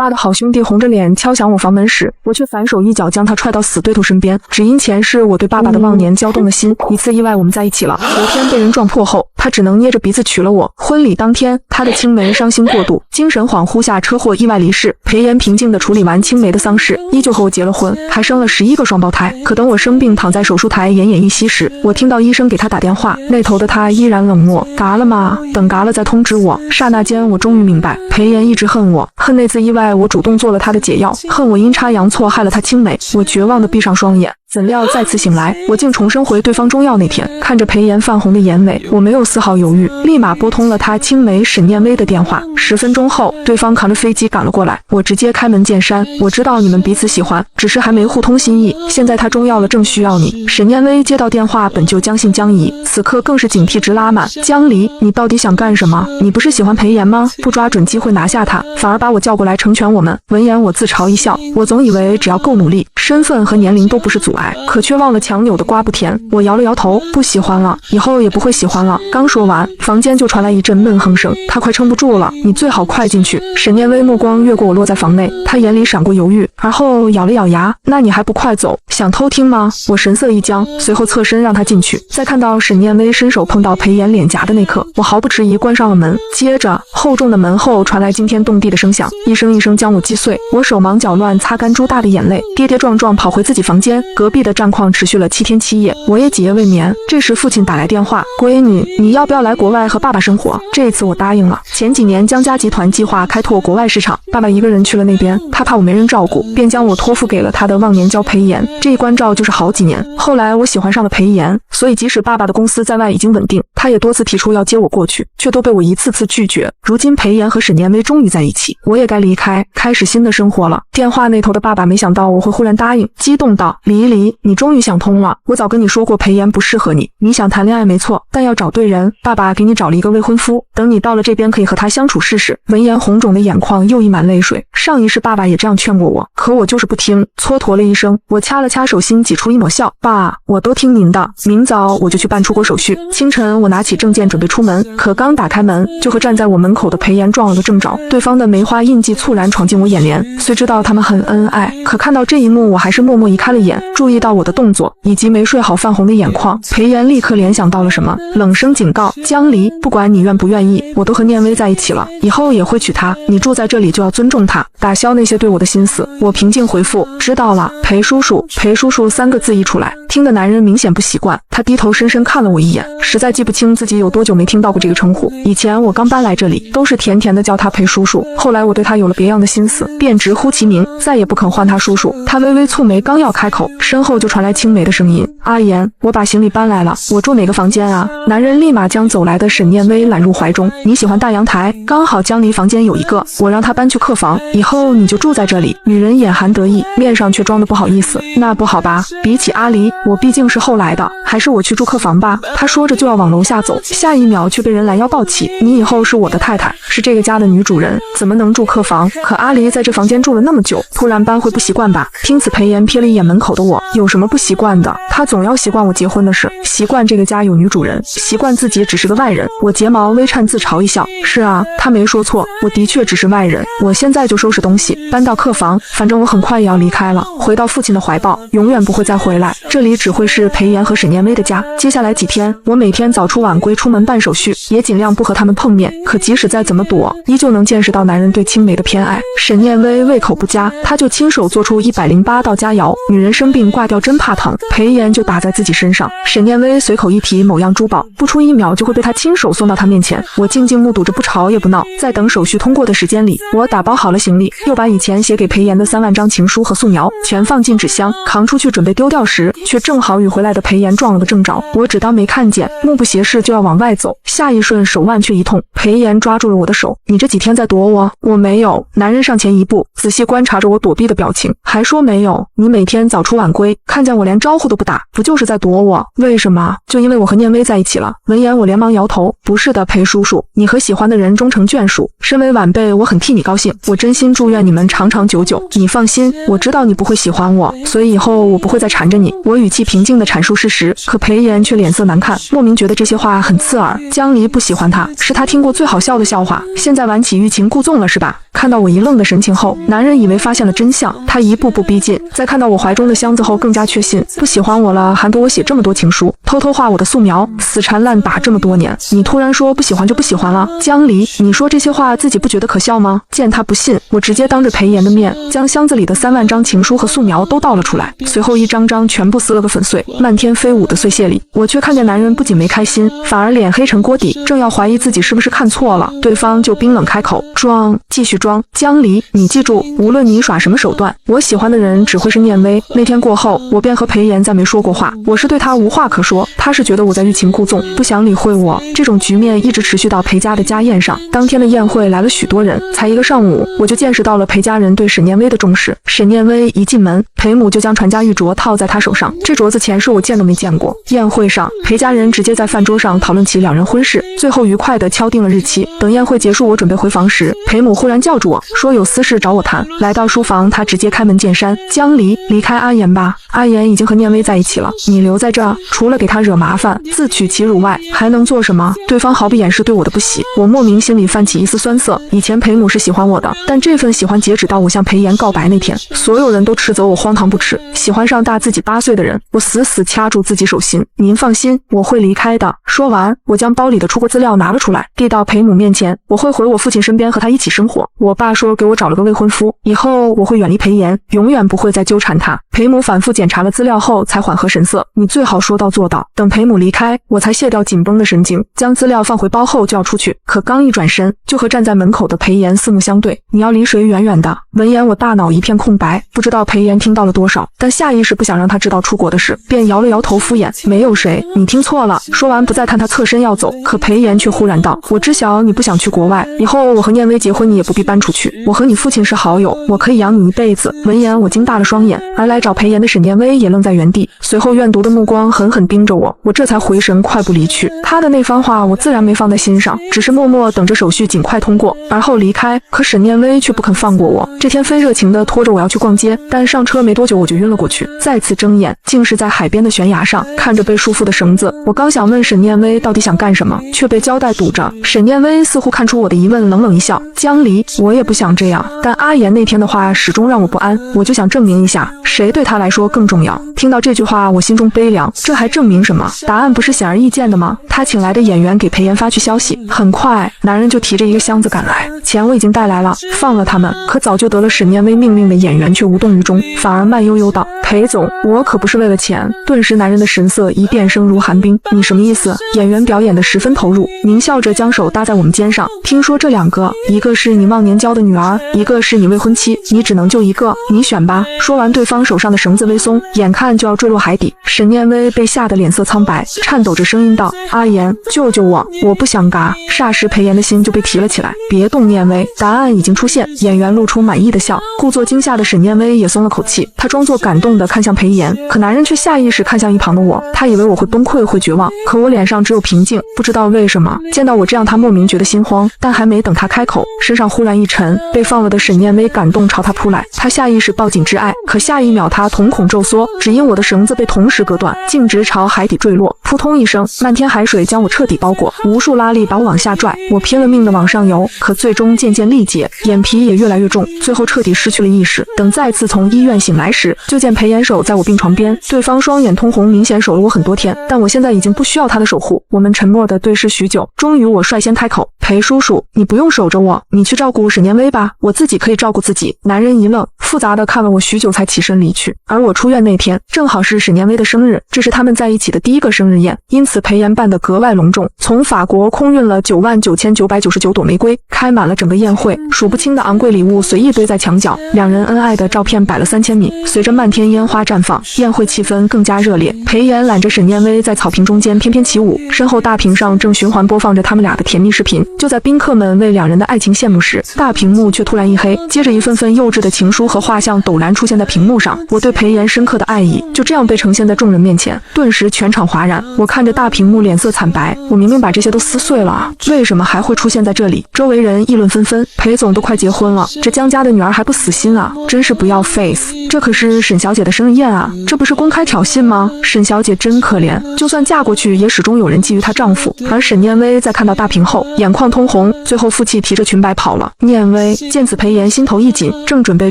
爸的好兄弟红着脸敲响我房门时，我却反手一脚将他踹到死对头身边。只因前世我对爸爸的忘年交动了心，一次意外我们在一起了。昨天被人撞破后，他只能捏着鼻子娶了我。婚礼当天，他的青梅伤心过度，精神恍惚下车祸意外离世。裴岩平静地处理完青梅的丧事，依旧和我结了婚，还生了11个双胞胎。可等我生病躺在手术台奄奄一息时，我听到医生给他打电话，那头的他依然冷漠。嘎了吗？等嘎了再通知我。刹那间，我终于明白，裴岩一直恨我，恨那次意外我主动做了他的解药，恨我阴差阳错害了他青梅。我绝望地闭上双眼。怎料再次醒来，我竟重生回对方中药那天。看着裴岩泛红的眼尾，我没有丝毫犹豫，立马拨通了他青梅沈念薇的电话。10分钟后，对方扛着飞机赶了过来，我直接开门见山，我知道你们彼此喜欢，只是还没互通心意。现在他中药了，正需要你。沈念薇接到电话，本就将信将疑，此刻更是警惕值拉满。江离，你到底想干什么？你不是喜欢裴岩吗？不抓准机会拿下他，反而把我叫过来成全我们。闻言，我自嘲一笑，我总以为只要够努力，身份和年龄都不是阻碍，可却忘了强扭的瓜不甜。我摇了摇头，不喜欢了，以后也不会喜欢了。刚说完，房间就传来一阵闷哼声，他快撑不住了，你最好快进去。沈念薇目光越过我落在房内，他眼里闪过犹豫，而后咬了咬牙，那你还不快走？想偷听吗？我神色一僵，随后侧身让他进去。在看到沈念薇伸手碰到裴岩脸颊的那刻，我毫不迟疑关上了门。接着，厚重的门后传来惊天动地的声响，一声一声将我击碎。我手忙脚乱擦干朱大的眼泪，跌跌撞撞跑回自己房间。隔壁的战况持续了7天7夜，我也几夜未眠。这时父亲打来电话，闺女，你要不要来国外和爸爸生活？这次我答应了。前几年江家集团计划开拓国外市场，爸爸一个人去了那边，他怕我没人照顾，便将我托付给了他的忘年交裴岩。这一关照就是好几年。后来我喜欢上了裴岩，所以即使爸爸的公司在外已经稳定，他也多次提出要接我过去，却都被我一次次拒绝。如今裴岩和沈念薇终于在一起，我也该离开，开始新的生活了。电话那头的爸爸没想到我会忽然答应，激动道：离离，你终于想通了。我早跟你说过裴岩不适合你，你想谈恋爱没错，但要找对人，爸爸给你找了一个未婚夫，等你到了这边可以和他相处试试。闻言红肿的眼眶又溢满泪水，上一世爸爸也这样劝过我，可我就是不听。蹉跎了一声，我掐了掐手心，挤出一抹笑，爸，我都听您的，明早我就去办出国手续。清晨我拿起证件准备出门，可刚打开门，就和站在我门口的裴岩撞了个正着，对方的梅花印记猝然闯进我眼帘。虽知道他们很恩爱，可看到这一幕我还是默默移开了眼。注意到我的动作以及没睡好泛红的眼眶，裴岩立刻联想到了什么，冷声警告：江离，不管你愿不愿意，我都和念薇在一起了，以后也会娶她，你住在这里就要尊重她。打消那些对我的心思，我平静回复：知道了。裴叔叔，裴叔叔3个字一出来，听的男人明显不习惯，他低头深深看了我一眼，实在记不清自己有多久没听到过这个称呼。以前我刚搬来这里，都是甜甜的叫他裴叔叔，后来我对他有了别样的心思，便直呼其名，再也不肯唤他叔叔。他微微蹙眉，刚要开口，身后就传来青梅的声音：阿言，我把行李搬来了，我住哪个房间啊？男人立马将走来的沈念薇揽入怀中，你喜欢大阳台，刚好江离房间有一个，我让他搬去客房，以后你就住在这里。女人眼含得意，面上却装得不好意思，那不好吧，比起阿离，我毕竟是后来的，还是我去住客房吧。他说着就要往楼下走，下一秒却被人拦腰抱起，你以后是我的太太，是这个家的女主人，怎么能住客房？可阿离在这房间住了那么久，突然搬会不习惯吧？听此裴岩瞥了一眼门口的我，有什么不习惯的？他总要习惯我结婚的事，习惯这个家有女主人，习惯自己只是个外人。我睫毛微颤，自嘲一笑，是啊，他没说错，我的确只是外人。我现在就收拾东西搬到客房，反正我很快也要离开了，回到父亲的怀抱，永远不会再回来，这里只会是裴岩和沈念薇的家。接下来几天，我每天早出晚归出门办手续，也尽量不和他们碰面，可即使再怎么躲，依旧能见识到男人对青梅的偏爱。沈念薇胃口不佳，他就亲手做出108道佳肴，女人生病挂掉真怕疼，裴岩就打在自己身上。沈念薇随口一提某样珠宝，不出1秒就会被他亲手送到他面前，我静静目睹着，不吵也不闹。在等手续通过的时间里，我打包好了行李，又把以前写给裴岩的3万张情书和素描全放进纸箱，扛出去准备丢掉时，却正好与回来的裴岩撞了个正着。我只当没看见，目不斜视就要往外走，下一瞬手腕却一痛，裴岩抓住了我的手，你这几天在躲我？我没有。男人上前一步，仔细观察着我躲避的表情，还说没有。你每天早出晚归，看见我连招呼都不打，不就是在躲我？为什么？就因为我和念薇在一起了。闻言我连忙摇头，不是的，裴叔叔，你和喜欢的人终成眷属，身为晚辈，我很替你高兴，我真心祝愿你们长长久久。你放心，我知道你不会喜欢我，所以以后我不会再缠着你。我语气平静地阐述事实，可裴炎却脸色难看，莫名觉得这些话很刺耳。江离不喜欢他，是他听过最好笑的笑话，现在玩起欲擒故纵了是吧？看到我一愣的神情后，男人以为发现了真相，他一步步逼近，在看到我怀中的箱子后更加确信，不喜欢我了还给我写这么多情书，偷偷画我的素描，死缠烂打这么多年，你突然说不喜欢就不喜欢了？江离，你说这些话自己不觉得可笑吗？见他不信，我直接当着裴炎的面将箱子里的3万张情书和素描都倒了出来，随后一张张全部撕了个粉碎，漫天飞舞的碎屑里，我却看见男人不仅没开心，反而脸黑成锅底，正要怀疑自己是不是看错了，对方就冰冷开口，装，继续装。江离，你记住，无论你耍什么手段，我喜欢的人只会是念威。那天过后，我便和裴炎再没说过话，我是对他无话可说，他是觉得我在欲擒故纵，不想理会我。这种局面一直持续到裴家的家宴上，当天的宴会来了许多人，才一个上午，我就见识到了裴家人对沈念威的重视。沈念威一进门，裴母就将传家玉镯套在他手上，这镯子前世我见都没见过。宴会上，裴家人直接在饭桌上讨论起两人婚事，最后愉快地敲定了日期。等宴会结束，我准备回房时，裴母忽然叫住我，说有私事找我谈。来到书房，他直接开门见山，江离，离开阿言吧，阿言已经和念威在一起了，你留在这，除了给他惹麻烦，自取其辱外，还能做什么？对方毫不掩饰对我的不喜，我莫名心里泛起一丝酸涩。以前裴母是喜欢我的，但这份喜欢截止到我向裴炎告白那天，所有人都斥责我荒唐不耻，喜欢上大自己8岁的人，我死死掐住自己手心，您放心，我会离开的。说完，我将包里的出国资料拿了出来，递到裴母面前，我会回我父亲身边和他一起生活。我爸说给我找了个未婚夫，以后我会远离裴炎，永远不会再纠缠他。裴母反复检查了资料后才缓和神色，你最好说到做到。等裴母离开，我才卸掉紧绷的神经，将资料放回包后就要出去，可刚一转身，就和站在门口的裴炎四目相对。你要离谁远远的？闻言我大脑一片空白，不知道裴炎听到了多少，但下意识不想让他知道出国的事，便摇了摇头敷衍，没有谁，你听错了。说完不再看他侧身要走，可裴炎却忽然道，我知晓你不想去国外，以后我和念威结婚你也不必搬出去，我和你父亲是好友，我可以养你一辈子。闻言我惊大了双眼，而来找裴炎的沈念威也愣在原地，随后怨毒的目光狠狠盯着我，我这才回神快步离去。他的那番话我自然没放在心上，只是默默等着手续尽快通过，而后离开。可沈念威却不肯放过我，这天非热情地拖着我要去逛街，但上车没多久我就晕了过去，再次睁眼竟是在海边的悬崖上，看着被束缚的绳子，我刚想问沈念威到底想干什么，却被胶带堵着。沈念威似乎看出我的疑问，冷冷一笑，江离，我也不想这样，但阿言那天的话始终让我不安，我就想证明一下谁对他来说更重要。听到这句话我心中悲凉，这还证明什么？答案不是显而易见的吗？他请来的演员给裴炎发去消息，很快男人就提着一个箱子赶来，钱我已经带来了，放了他们。可早就得了沈念威命令的演员却无动于衷，反而慢悠悠道，裴总，我可不是为了钱。顿时男人的神色一变，声如寒冰，你什么意思？演员表演得十分投入，狞笑着将手搭在我们肩上，听说这2个，一个是你忘年交的女儿，一个是你未婚妻，你只能救一个，你选吧。说完对方手上的绳子微松，眼看就要坠落海底，沈念威被吓得脸色苍白，颤抖着声音道，阿言，救救我，我不想嘎。霎时裴炎的心就被提了起来，别动念威，答案已经出现。演员露出满意的笑，故作惊吓的沈念威也松了口气，他装作感动地看向裴炎，可男人却下意识看向一旁的我，他以为我会崩溃会绝望，可我脸上只有平静，不知道为什么见到我这样他莫名觉得心慌，但还没等他开口，身上忽然一沉，被放了的沈念威感动朝他扑来，他下意识抱紧挚爱，可下一秒他瞳孔骤缩，只因我的绳子被同时割断，径直朝海底坠落，扑通一声，漫天海水将我彻底包裹，无数拉力把我往下拽，我拼了命地往上游，可最终渐渐力竭，眼皮也越来越重，最后彻底失去了意识。等再次从医院醒来时，就见裴炎守在我病床边，对方双眼通红，明显守了我很多天，但我现在已经不需要他的守护。我们沉默地对视许久，终于我率先开口，裴叔叔，你不用守着我，你去照顾沈念威吧，我自己可以照顾自己。男人一愣，复杂地看了我许久才起身离去。而我出院那天正好是沈念威的生日，这是他们在一起的第一个生日宴，因此裴炎办得格外隆重，从法国空运了99999朵玫瑰，开满了整个宴会，数不清的昂贵礼物随意堆在墙角，两人恩爱的照片摆了3000米，随着漫天烟花绽放，宴会气氛更加热烈。裴炎揽着沈念威在草坪中间翩翩起舞，身后大屏上正循环播放着他们俩的甜蜜视频。就在宾客们为两人的爱情羡慕时，大屏幕却突然一黑，接着一份份幼稚的情书和和画像陡然出现在屏幕上，我对裴炎深刻的爱意就这样被呈现在众人面前，顿时全场哗然。我看着大屏幕，脸色惨白，我明明把这些都撕碎了啊，为什么还会出现在这里？周围人议论纷纷，裴总都快结婚了，这江家的女儿还不死心啊，真是不要 face。这可是沈小姐的生日宴啊，这不是公开挑衅吗？沈小姐真可怜，就算嫁过去，也始终有人觊觎她丈夫。而沈念薇在看到大屏后，眼眶通红，最后负气提着裙摆跑了。念薇见此，裴炎心头一紧，正准备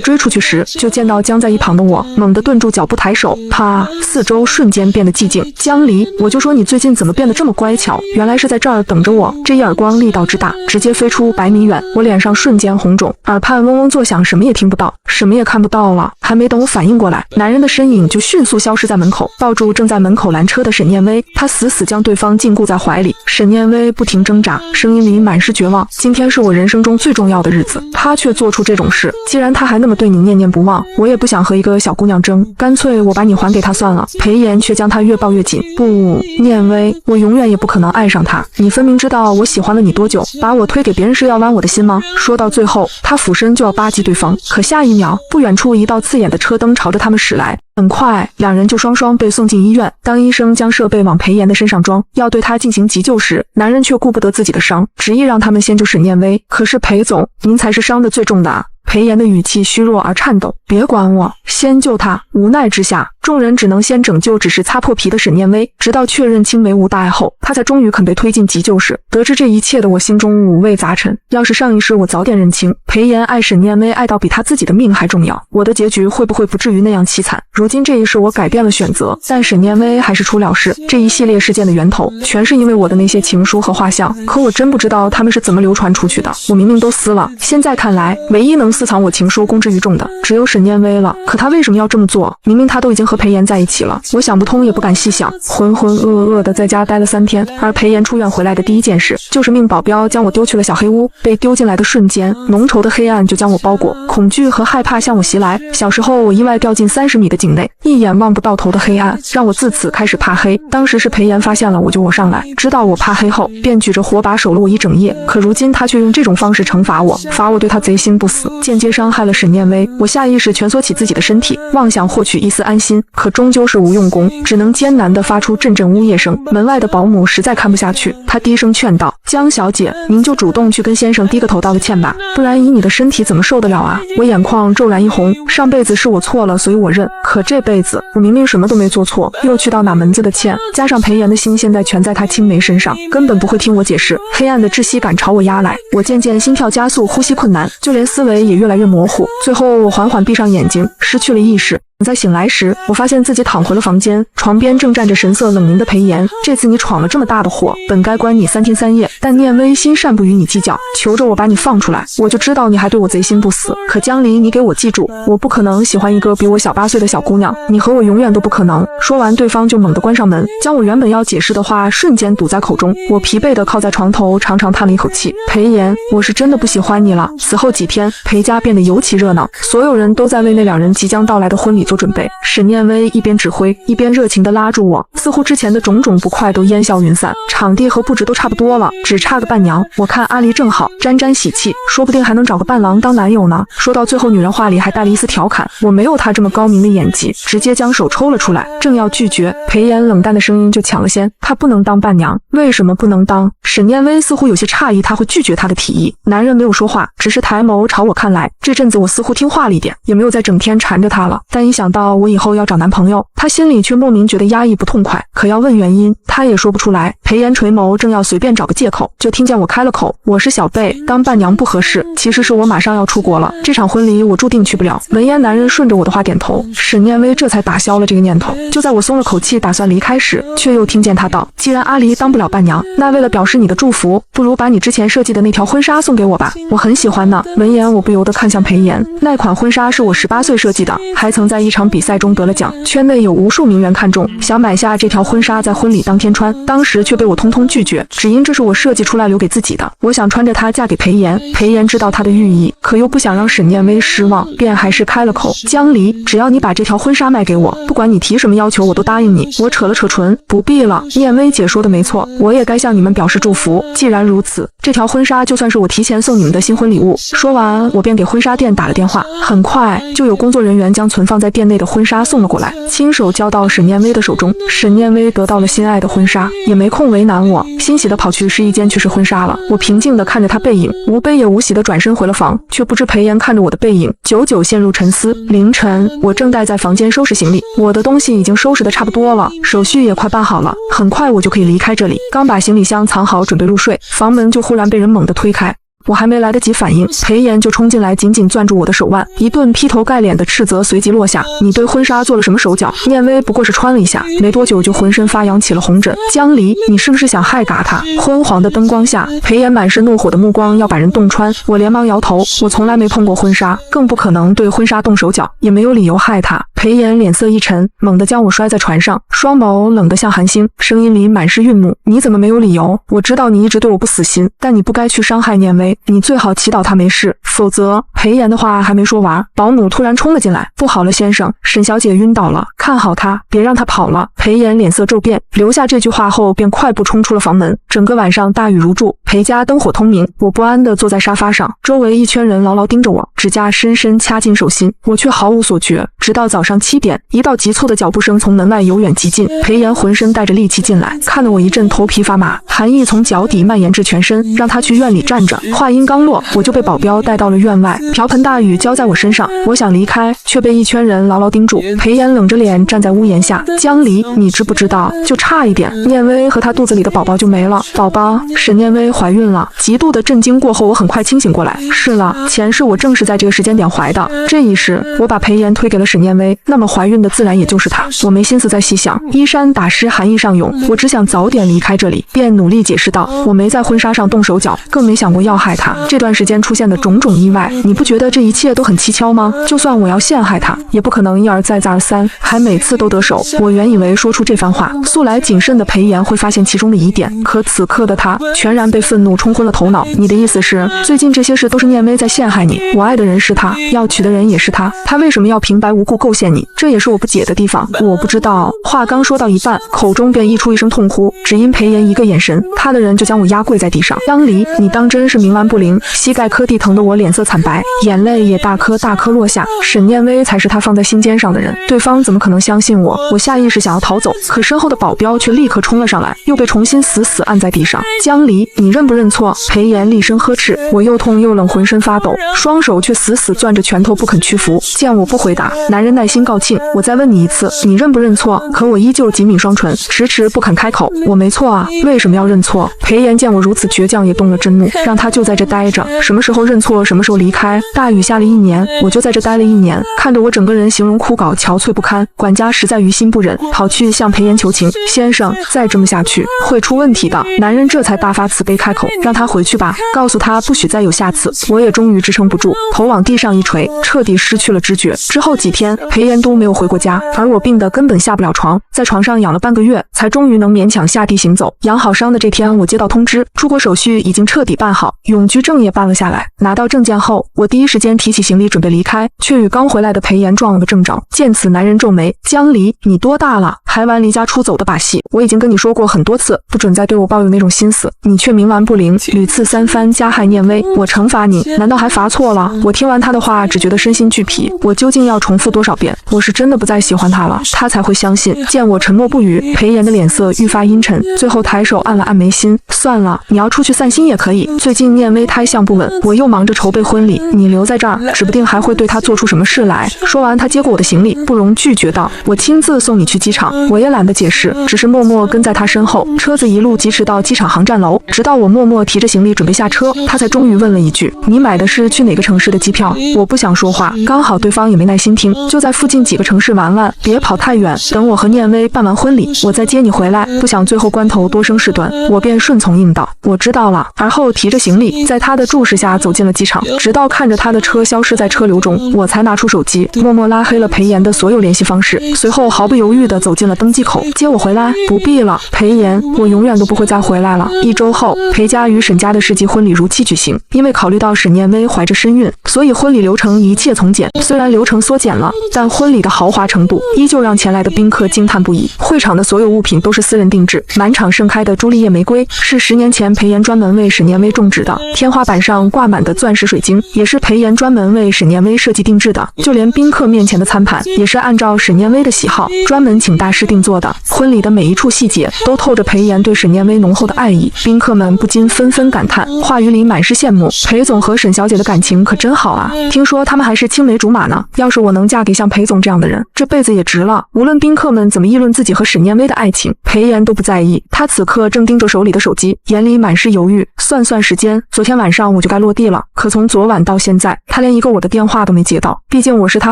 追出去时，就见到僵在一旁的我，猛地顿住脚步，抬手，啪，四周瞬间变得寂静。江离，我就说你最近怎么变得这么乖巧，原来是在这儿等着我。这一耳光力道之大，直接飞出100米远，我脸上瞬间红肿，耳畔嗡嗡作响，什么也听不到，什么也看不到了。还没等我反应过来，男人的身影就迅速消失在门口，抱住正在门口拦车的沈念薇，他死死将对方禁锢在怀里。沈念薇不停挣扎，声音里满是绝望。今天是我人生中最重要的日子，他却做出这种事。既然他还那么对你念念不忘，我也不想和一个小姑娘争，干脆我把你还给他算了。裴炎却将他越抱越紧。不，念薇，我永远也不可能爱上他。你分明知道我喜欢了你多久，把我推给别人是要剜我的心吗？说到最后，他俯身就要巴击对方，可下一秒，不远处一道刺眼的车灯朝着他们驶来。很快，两人就双双被送进医院。当医生将设备往裴炎的身上装，要对他进行急救时，男人却顾不得自己的伤，执意让他们先救沈念薇。可是裴总，您才是伤得最重的啊！裴炎的语气虚弱而颤抖。别管我，先救他！无奈之下，众人只能先拯救只是擦破皮的沈念薇，直到确认轻微无大碍后，他才终于肯被推进急救室。得知这一切的我心中五味杂陈。要是上一世我早点认清，裴炎爱沈念薇爱到比他自己的命还重要，我的结局会不会不至于那样凄惨？如今这一世我改变了选择，但沈念薇还是出了事。这一系列事件的源头，全是因为我的那些情书和画像，可我真不知道他们是怎么流传出去的。我明明都撕了，现在看来，唯一能私藏我情书公之于众的，只有沈念薇了。可他为什么要这么做？明明他都已经和裴炎在一起了。我想不通，也不敢细想，浑浑噩噩的在家待了3天。而裴炎出院回来的第一件事，就是命保镖将我丢去了小黑屋。被丢进来的瞬间，浓稠的黑暗就将我包裹，恐惧和害怕向我袭来。小时候我意外掉进30米的井内，一眼望不到头的黑暗，让我自此开始怕黑。当时是裴炎发现了我救我上来，知道我怕黑后，便举着火把守了我一整夜。可如今他却用这种方式惩罚我，罚我对他贼心不死，间接伤害了沈念薇。我下意识蜷缩起自己的身体，妄想获取一丝安心，可终究是无用功，只能艰难地发出阵阵呜咽声。门外的保姆实在看不下去，她低声劝道：“江小姐，您就主动去跟先生低个头道个歉吧，不然以你的身体怎么受得了啊？”我眼眶骤然一红，上辈子是我错了，所以我认。可这辈子我明明什么都没做错，又去道哪门子的歉？加上裴炎的心现在全在他青梅身上，根本不会听我解释。黑暗的窒息感朝我压来，我渐渐心跳加速，呼吸困难，就连思维也越来越模糊。最后我缓缓闭上眼睛，失去了意识。在醒来时，我发现自己躺回了房间，床边正站着神色冷凝的裴炎。这次你闯了这么大的祸，本该关你3天3夜，但念薇心善不与你计较，求着我把你放出来，我就知道你还对我贼心不死。可江离，你给我记住，我不可能喜欢一个比我小8岁的小姑娘，你和我永远都不可能。说完，对方就猛地关上门，将我原本要解释的话瞬间堵在口中。我疲惫地靠在床头，长长叹了一口气。裴炎，我是真的不喜欢你了。此后几天，裴家变得尤其热闹，所有人都在为那2人即将到来的婚礼做准备。沈念薇一边指挥，一边热情地拉住我，似乎之前的种种不快都烟消云散。场地和布置都差不多了，只差个伴娘。我看阿离正好，沾沾喜气，说不定还能找个伴郎当男友呢。说到最后，女人话里还带了一丝调侃。我没有她这么高明的演技，直接将手抽了出来，正要拒绝，裴炎冷淡的声音就抢了先：“她不能当伴娘。”为什么不能当？沈念薇似乎有些诧异，他会拒绝她的提议。男人没有说话，只是抬眸朝我看来。这阵子我似乎听话了一点，也没有再整天缠着她了。但一想到我以后要找男朋友，他心里却莫名觉得压抑不痛快。可要问原因，他也说不出来。裴炎垂眸，正要随便找个借口，就听见我开了口：“我是小贝，当伴娘不合适。其实是我马上要出国了，这场婚礼我注定去不了。”闻言，男人顺着我的话点头。沈念薇这才打消了这个念头。就在我松了口气打算离开时，却又听见他道：“既然阿离当不了伴娘，那为了表示你的祝福，不如把你之前设计的那条婚纱送给我吧，我很喜欢呢。”闻言，我不由得看向裴炎，那款婚纱是我18岁设计的，还曾在一场比赛中得了奖，圈内有无数名媛看中，想买下这条婚纱在婚礼当天穿，当时却被我通通拒绝，只因这是我设计出来留给自己的。我想穿着它嫁给裴炎，裴炎知道它的寓意，可又不想让沈念威失望，便还是开了口：江离，只要你把这条婚纱卖给我，不管你提什么要求，我都答应你。我扯了扯唇，不必了，念威姐说的没错，我也该向你们表示祝福。既然如此，这条婚纱就算是我提前送你们的新婚礼物。说完，我便给婚纱店打了电话，很快就有工作人员将存放在店内的婚纱送了过来，亲手交到沈念威的手中。沈念威得到了心爱的婚纱，也没空为难我，欣喜地跑去试衣间去试婚纱了。我平静地看着他背影，无悲也无喜地转身回了房，却不知裴炎看着我的背影，久久陷入沉思。凌晨，我正待在房间收拾行李，我的东西已经收拾得差不多了，手续也快办好了，很快我就可以离开这里。刚把行李箱藏好，准备入睡，房门就忽然被人猛地推开。我还没来得及反应，裴炎就冲进来，紧紧攥住我的手腕，一顿劈头盖脸的斥责随即落下。你对婚纱做了什么手脚？念威不过是穿了一下，没多久就浑身发痒起了红疹。江离，你是不是想害嘎他？昏黄的灯光下，裴炎满是怒火的目光要把人洞穿。我连忙摇头，我从来没碰过婚纱，更不可能对婚纱动手脚，也没有理由害他。裴炎脸色一沉，猛地将我摔在船上，双眸冷得像寒星，声音里满是愠怒。你怎么没有理由？我知道你一直对我不死心，但你不该去伤害念威，你最好祈祷他没事，否则……裴炎的话还没说完，保姆突然冲了进来。不好了，先生，沈小姐晕倒了，看好她，别让她跑了。裴炎脸色骤变，留下这句话后便快步冲出了房门。整个晚上大雨如注，裴家灯火通明，我不安地坐在沙发上，周围一圈人牢牢盯着我，指甲深深掐进手心，我却毫无所觉。直到早上7点，一道急促的脚步声从门外由远及近，裴炎浑身带着戾气进来，看得我一阵头皮发麻，寒意从脚底蔓延至全身，让他去院里站着。话音刚落，我就被保镖带到了院外，瓢盆大雨浇在我身上，我想离开，却被一圈人牢牢盯住。裴炎冷着脸站在屋檐下，江离，你知不知道，就差一点，念威和他肚子里的宝宝就没了。宝宝，沈念威怀孕了。极度的震惊过后，我很快清醒过来，是了，前世我正是在这个时间点怀的。这一世，我把裴炎推给了沈念威，那么怀孕的自然也就是他。我没心思再细想，衣衫打湿，寒意上涌，我只想早点离开这里，便努力解释道，我没在婚纱上动手脚，更没想过要害他。这段时间出现的种种意外，你不觉得这一切都很蹊跷吗？就算我要陷害他，也不可能一而再再而三，还每次都得手。我原以为说出这番话，素来谨慎的裴炎会发现其中的疑点，可此刻的他全然被愤怒冲昏了头脑。你的意思是，最近这些事都是念威在陷害你？我爱的人是他，要娶的人也是他，他为什么要平白无故构陷你？这也是我不解的地方。我不知道。话刚说到一半，口中便溢出一声痛呼，只因裴炎一个眼神，他的人就将我压跪在地上。江离，你当真是冥顽不灵？膝盖磕地疼得我脸色惨白，眼泪也大颗大颗落下。沈念威才是他放在心尖上的人，对方怎么可能相信我？我下意识想要逃走，可身后的保镖却立刻冲了上来，又被重新死死按在地上。江离，你认不认错？裴炎厉声呵斥，我又痛又冷，浑身发抖，双手却死死攥着拳头不肯屈服。见我不回答，男人耐心告罄，我再问你一次，你认不认错？可我依旧紧抿双唇，迟迟不肯开口。我没错啊，为什么要认错？裴炎见我如此倔强，也动了真怒，让他就在这待着，什么时候认错，什么时候离开。大雨下了1年，我就在这待了1年，看着我整个人形容枯槁憔悴不堪，管家实在于心不忍，跑去向裴炎求情，先生，再这么下去会出问题的。男人这才大发慈悲开口，让他回去吧，告诉他不许再有下次。我也终于支撑不住，头往地上一垂，彻底失去了知觉。之后几天，裴炎都没有回过家，而我病得根本下不了床，在床上养了半个月，才终于能勉强下地行走。养好伤的这天，我接到通知，出国手续已经彻底办好，永居证也办了下来。拿到证件后，我第一时间提起行李准备离开，却与刚回来的裴炎撞了个正着。见此，男人皱眉，江离，你多大了，还玩离家出走的把戏？我已经跟你说过很多次，不准再对我抱有那种心思，你却冥顽不灵，屡次三番加害念威。我惩罚你，难道还罚错了？我听完他的话，只觉得身心俱疲。我究竟要重复多少遍？我是真的不再喜欢他了，他才会相信。见我沉默不语，裴炎的脸色愈发阴沉，最后抬手按了按眉心。算了，你要出去散心也可以。最近念威胎相不稳，我又忙着筹备婚礼，你留在这儿，指不定还会对他做出什么事来。说完，他接过我的行李，不容拒绝道：“我亲自送你去机场。”我也懒得解释，只是默默跟在他身后。车子一路疾驰到机场航站楼，直到我默默提着行李准备下车，他才终于问了一句：“你买的是去哪个城市的机票？”我不想说话，刚好对方也没耐心听，就在附近几个城市玩玩，别跑太远，等我和念薇办完婚礼，我再接你回来。不想最后关头多生事端，我便顺从应道：“我知道了。”而后提着行李，在他的注视下走进了机场，直到看着他的车消失在车流中，我才拿出手机，默默拉黑了裴岩的所有联系方式，随后毫不犹豫地走进了登机口。接我回来？不必了，裴岩，我永远都不会再回来了。1周后，裴家与沈家的世纪婚礼如期举行。因为考虑到沈念薇怀着身孕，所以婚礼流程一切从简。虽然流程缩减了，但婚礼的豪华程度依旧让前来的宾客惊叹不已。会场的所有物品都是私人定制，满场盛开的朱丽叶玫瑰是10年前裴岩专门为沈念薇种植的，天花板上挂满的钻石水晶也是裴岩专门为沈念薇设计定制的，就连宾客面前的餐盘也是按照沈念薇的喜好专门请大师定做的。婚礼的每一处细节都透着裴岩对沈念薇浓厚的爱意，宾客们不禁纷纷感叹，话语里满是羡慕。裴总和沈小姐的感情可真好啊，听说他们还是青梅竹马呢。要是我能嫁给像裴总这样的人，这辈子也值了。无论宾客们怎么议论自己和沈念薇的爱情，裴岩都不在意。他此刻正盯着手里的手机，眼里满是犹豫。算时间，昨天晚上我就该落地了，可从昨晚到现在，他连一个我的电话都没接到。毕竟我是他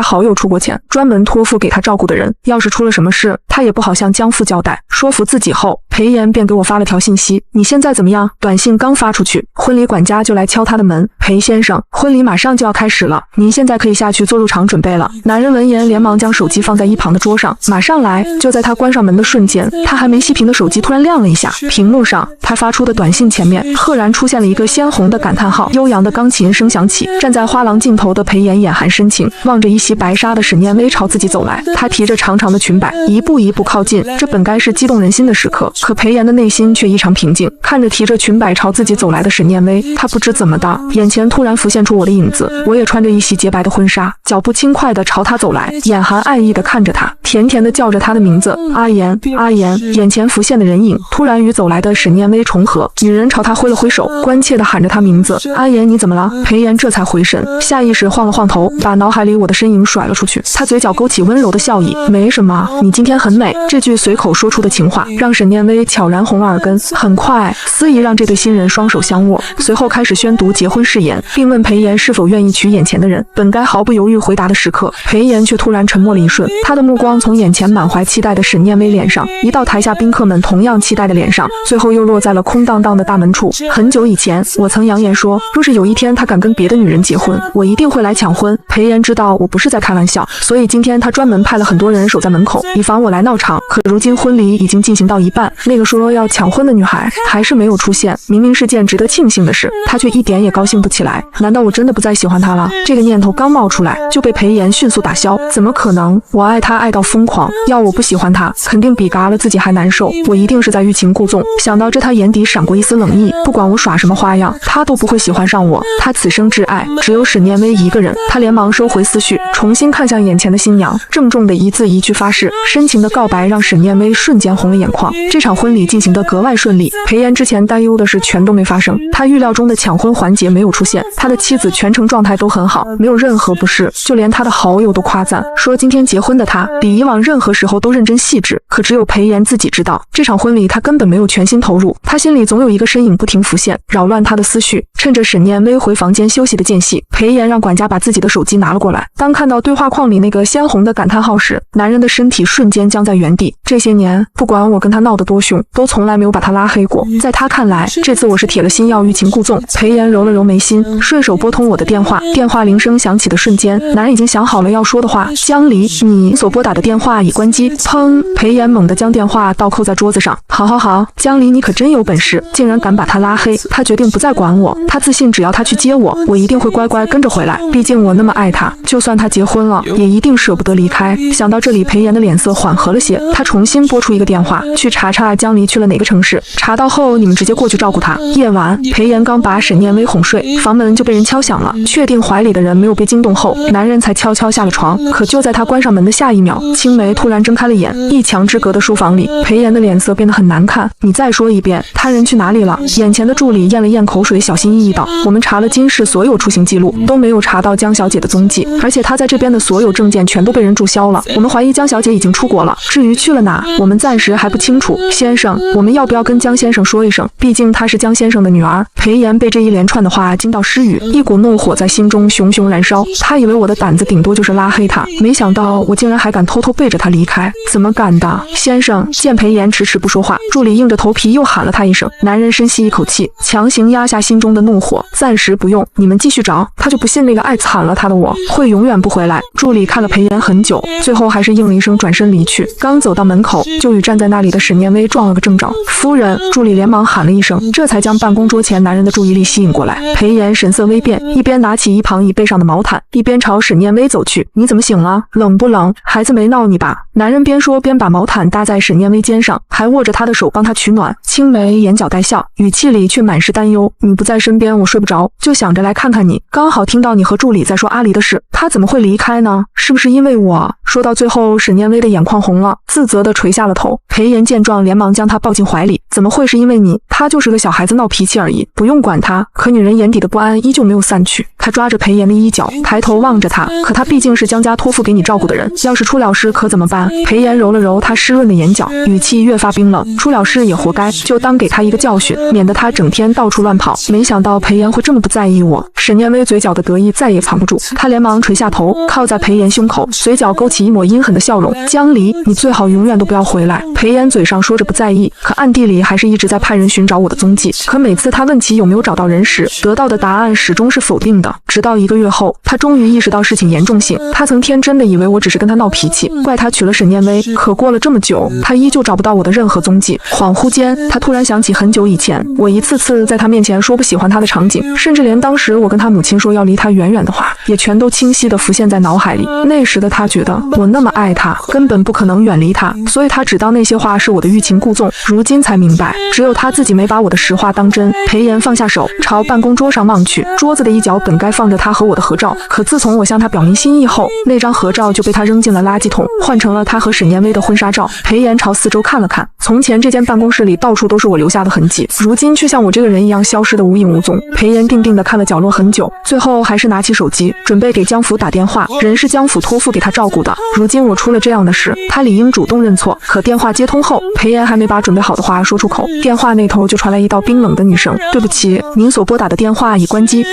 好友出国前专门托付给他照顾的人，要是出了什么事，他也不好向江父交代。说服自己后，裴岩便给我发了条信息：“你现在怎么样？”短信刚发出去，婚礼管家就来敲他的门：“裴先生，婚礼马上就要开始了，您现在可以下去做入场准备了。”男人闻言连忙将手机放在一旁的桌上，马上来。就在他关上门的瞬间，他还没熄屏的手机突然亮了一下，屏幕上他发出的短信前面赫然出现了一个鲜红的感叹号。悠扬的钢琴声响起，站在花廊尽头的裴岩眼含深情，望着一袭白纱的沈念薇朝自己走来。他提着长长的裙摆，一步一步靠近，这本该是激动人心的时刻，可裴岩的内心却异常平静。看着提着裙摆朝自己走来的沈念薇，他不知怎么的，眼前突然浮现出我的影子。我也穿着一袭洁白的婚纱，脚步轻快地朝他走来，眼含爱意地看着他，甜甜地叫着他的名字：“阿言，阿言。”眼前浮现的人影突然与走来的沈念薇重合，女人朝他挥了挥手，关切地喊着他名字：“阿言，你怎么了？”裴岩这才回神，下意识晃了晃头，把脑海里我的身影甩了出去。他嘴角勾起温柔的笑意：“没什么，你今天很美。”这句随口说出的情话让沈念薇悄然红了耳根。很快，司仪让这对新人双手相握，随后开始宣读结婚誓言，并问裴岩是否愿意娶眼前的人。本该毫不犹豫回答的时刻，裴岩却突然沉默了一瞬，他的目光从眼前满怀期待的沈念薇脸上移到台下宾客们同样期待的脸上，最后又落在了空荡荡的大门处。很久以前，我曾扬言说，若是有一天他敢跟别的女人结婚，我一定会来抢婚。裴岩知道我不是在开玩笑，所以今天他专门派了很多人守在门口，以防我来闹场。可如今婚礼已经进行到一半，那个说要抢婚的女孩还是没有出现。明明是件值得庆幸的事，他却一点也高兴不起来。难道我真的不再喜欢他了？这个念头刚冒出来，就被裴岩迅速打消。怎么可能？我爱他爱到疯狂，要我不喜欢他，肯定比嘎了自己还难受。我一定是在欲擒故纵。想到这，他眼底闪过一丝冷意，不管我耍什么花样，他都不会喜欢上我。他此生挚爱只有沈念薇一个人。他连忙收回思绪，重新看向眼前的新娘，郑重的一字一句发誓，深情的告白让沈念薇瞬间红了眼眶。这场婚礼进行得格外顺利，裴岩之前担忧的事全都没发生，他预料中的抢婚环节没有出现，他的妻子全程状态都很好，没有任何不适，就连他的好友都夸赞说今天结婚的他比以往任何时候都认真细致。可只有裴岩自己知道，这场婚礼他根本没有全心投入，他心里总有一个身影不停浮现，扰乱他的思绪。趁着沈念薇回房间休息的间隙，裴岩让管家把自己的手机拿了过来。当看到对话框里那个鲜红的感叹号时，男人的身体瞬间僵在原地。这些年，不管我跟他闹得多凶，都从来没有把他拉黑过。在他看来，这次我是铁了心要欲擒故纵。裴岩揉了揉眉心，顺手拨通我的电话。电话铃声响起的瞬间，男人已经想好了要说的话：“江离，你所拨打的电话已关机。”砰！裴岩猛地将电话倒扣在桌子上。好，江离，你可真有本事，竟然敢把他拉黑。他决定不再管我，他自信只要他去接我，我一定会乖乖跟着回来。毕竟我那么爱他，就算他结婚了，也一定舍不得离开。想到这里，裴岩的脸色缓和了些，他重新拨出一个电话，去查江离去了哪个城市。查到后，你们直接过去照顾他。夜晚，裴岩刚把沈念薇哄睡，房门就被人敲响了。确定怀里的人没有被惊动后，男人才悄悄下了床。可就在他关上门的下一秒，青梅突然睁开了眼，一墙之隔的书房里，裴炎的脸色变得很难看。你再说一遍，他人去哪里了？眼前的助理咽了咽口水，小心翼翼道：我们查了金氏所有出行记录，都没有查到江小姐的踪迹，而且她在这边的所有证件全都被人注销了。我们怀疑江小姐已经出国了，至于去了哪，我们暂时还不清楚。先生，我们要不要跟江先生说一声？毕竟她是江先生的女儿。裴炎被这一连串的话惊到失语，一股怒火在心中熊熊燃烧。他以为我的胆子顶多就是拉黑他，没想到我竟然还敢偷偷背着他离开，怎么敢的？先生，见裴炎迟迟不说话，助理硬着头皮又喊了他一声。男人深吸一口气，强行压下心中的怒火，暂时不用，你们继续找。他就不信那个爱惨了他的我会永远不回来。助理看了裴炎很久，最后还是应了一声，转身离去。刚走到门口，就与站在那里的史念威撞了个正着。夫人，助理连忙喊了一声，这才将办公桌前男人的注意力吸引过来。裴炎神色微变，一边拿起一旁椅背上的毛毯，一边朝史念威走去。你怎么醒了？冷不冷？孩子没闹你吧？男人边说边把毛毯搭在史念威肩上，还握着他的手帮他取暖。青梅眼角带笑，语气里却满是担忧。你不在身边，我睡不着，就想着来看看你。刚好听到你和助理在说阿离的事，他怎么会离开呢？是不是因为我？说到最后，史念威的眼眶红了，自责地垂下了头。裴炎见状，连忙将他抱进怀里。怎么会是因为你？他就是个小孩子闹脾气而已，不用管他。可女人眼底的不安依旧没有散去。他抓着裴炎的衣角，抬头望着他。可他毕竟是江家托付给你照顾的人，要是出了事可怎么办？裴炎揉了揉他湿润的眼角，语气越发冰冷。出了事也活该，就当给他一个教训，免得他整天到处乱跑。没想到裴炎会这么不在意我。史念威嘴角的得意再也藏不住，他连忙垂下头，靠在裴炎胸口，嘴角勾起一抹阴狠的笑容。江离，你最好永远都不要回来。裴炎嘴上说着不在意，可暗地里还是一直在派人寻找我的踪迹。可每次他问起有没有找到人时，得到的答案始终是否定的。直到1个月后，他终于意识到事情严重性。他曾天真的以为我只是跟他闹脾气，怪他娶了沈念威。可过了这么久，他依旧找不到我的任何踪迹。恍惚间，他突然想起很久以前，我一次次在他面前说不喜欢他的场景，甚至连当时我跟他母亲说要离他远远的话，也全都清晰地浮现在脑海里。那时的他觉得我那么爱他，根本不可能远离他，所以他只当那些话是我的欲擒故纵。如今才明白，只有他自己没把我的实话当真。裴炎放下手，朝办公桌上望去，桌子的一角本该放着他和我的合照，可自从我向他表明心意后，那张合照就被他扔进了垃圾桶，换成了他和沈念威的婚纱照。裴炎朝四周看了看，从前这间办公室里到处都是我留下的痕迹，如今却像我这个人一样消失得无影无踪。裴炎定定地看了角落很久，最后还是拿起手机，准备给江府打电话。人是江府托付给他照顾的，如今我出了这样的事，他理应主动认错。可电话接通后，裴炎还没把准备好的话说出口，电话那头就传来一道冰冷的女声：对不起，您所拨打的电话已关机。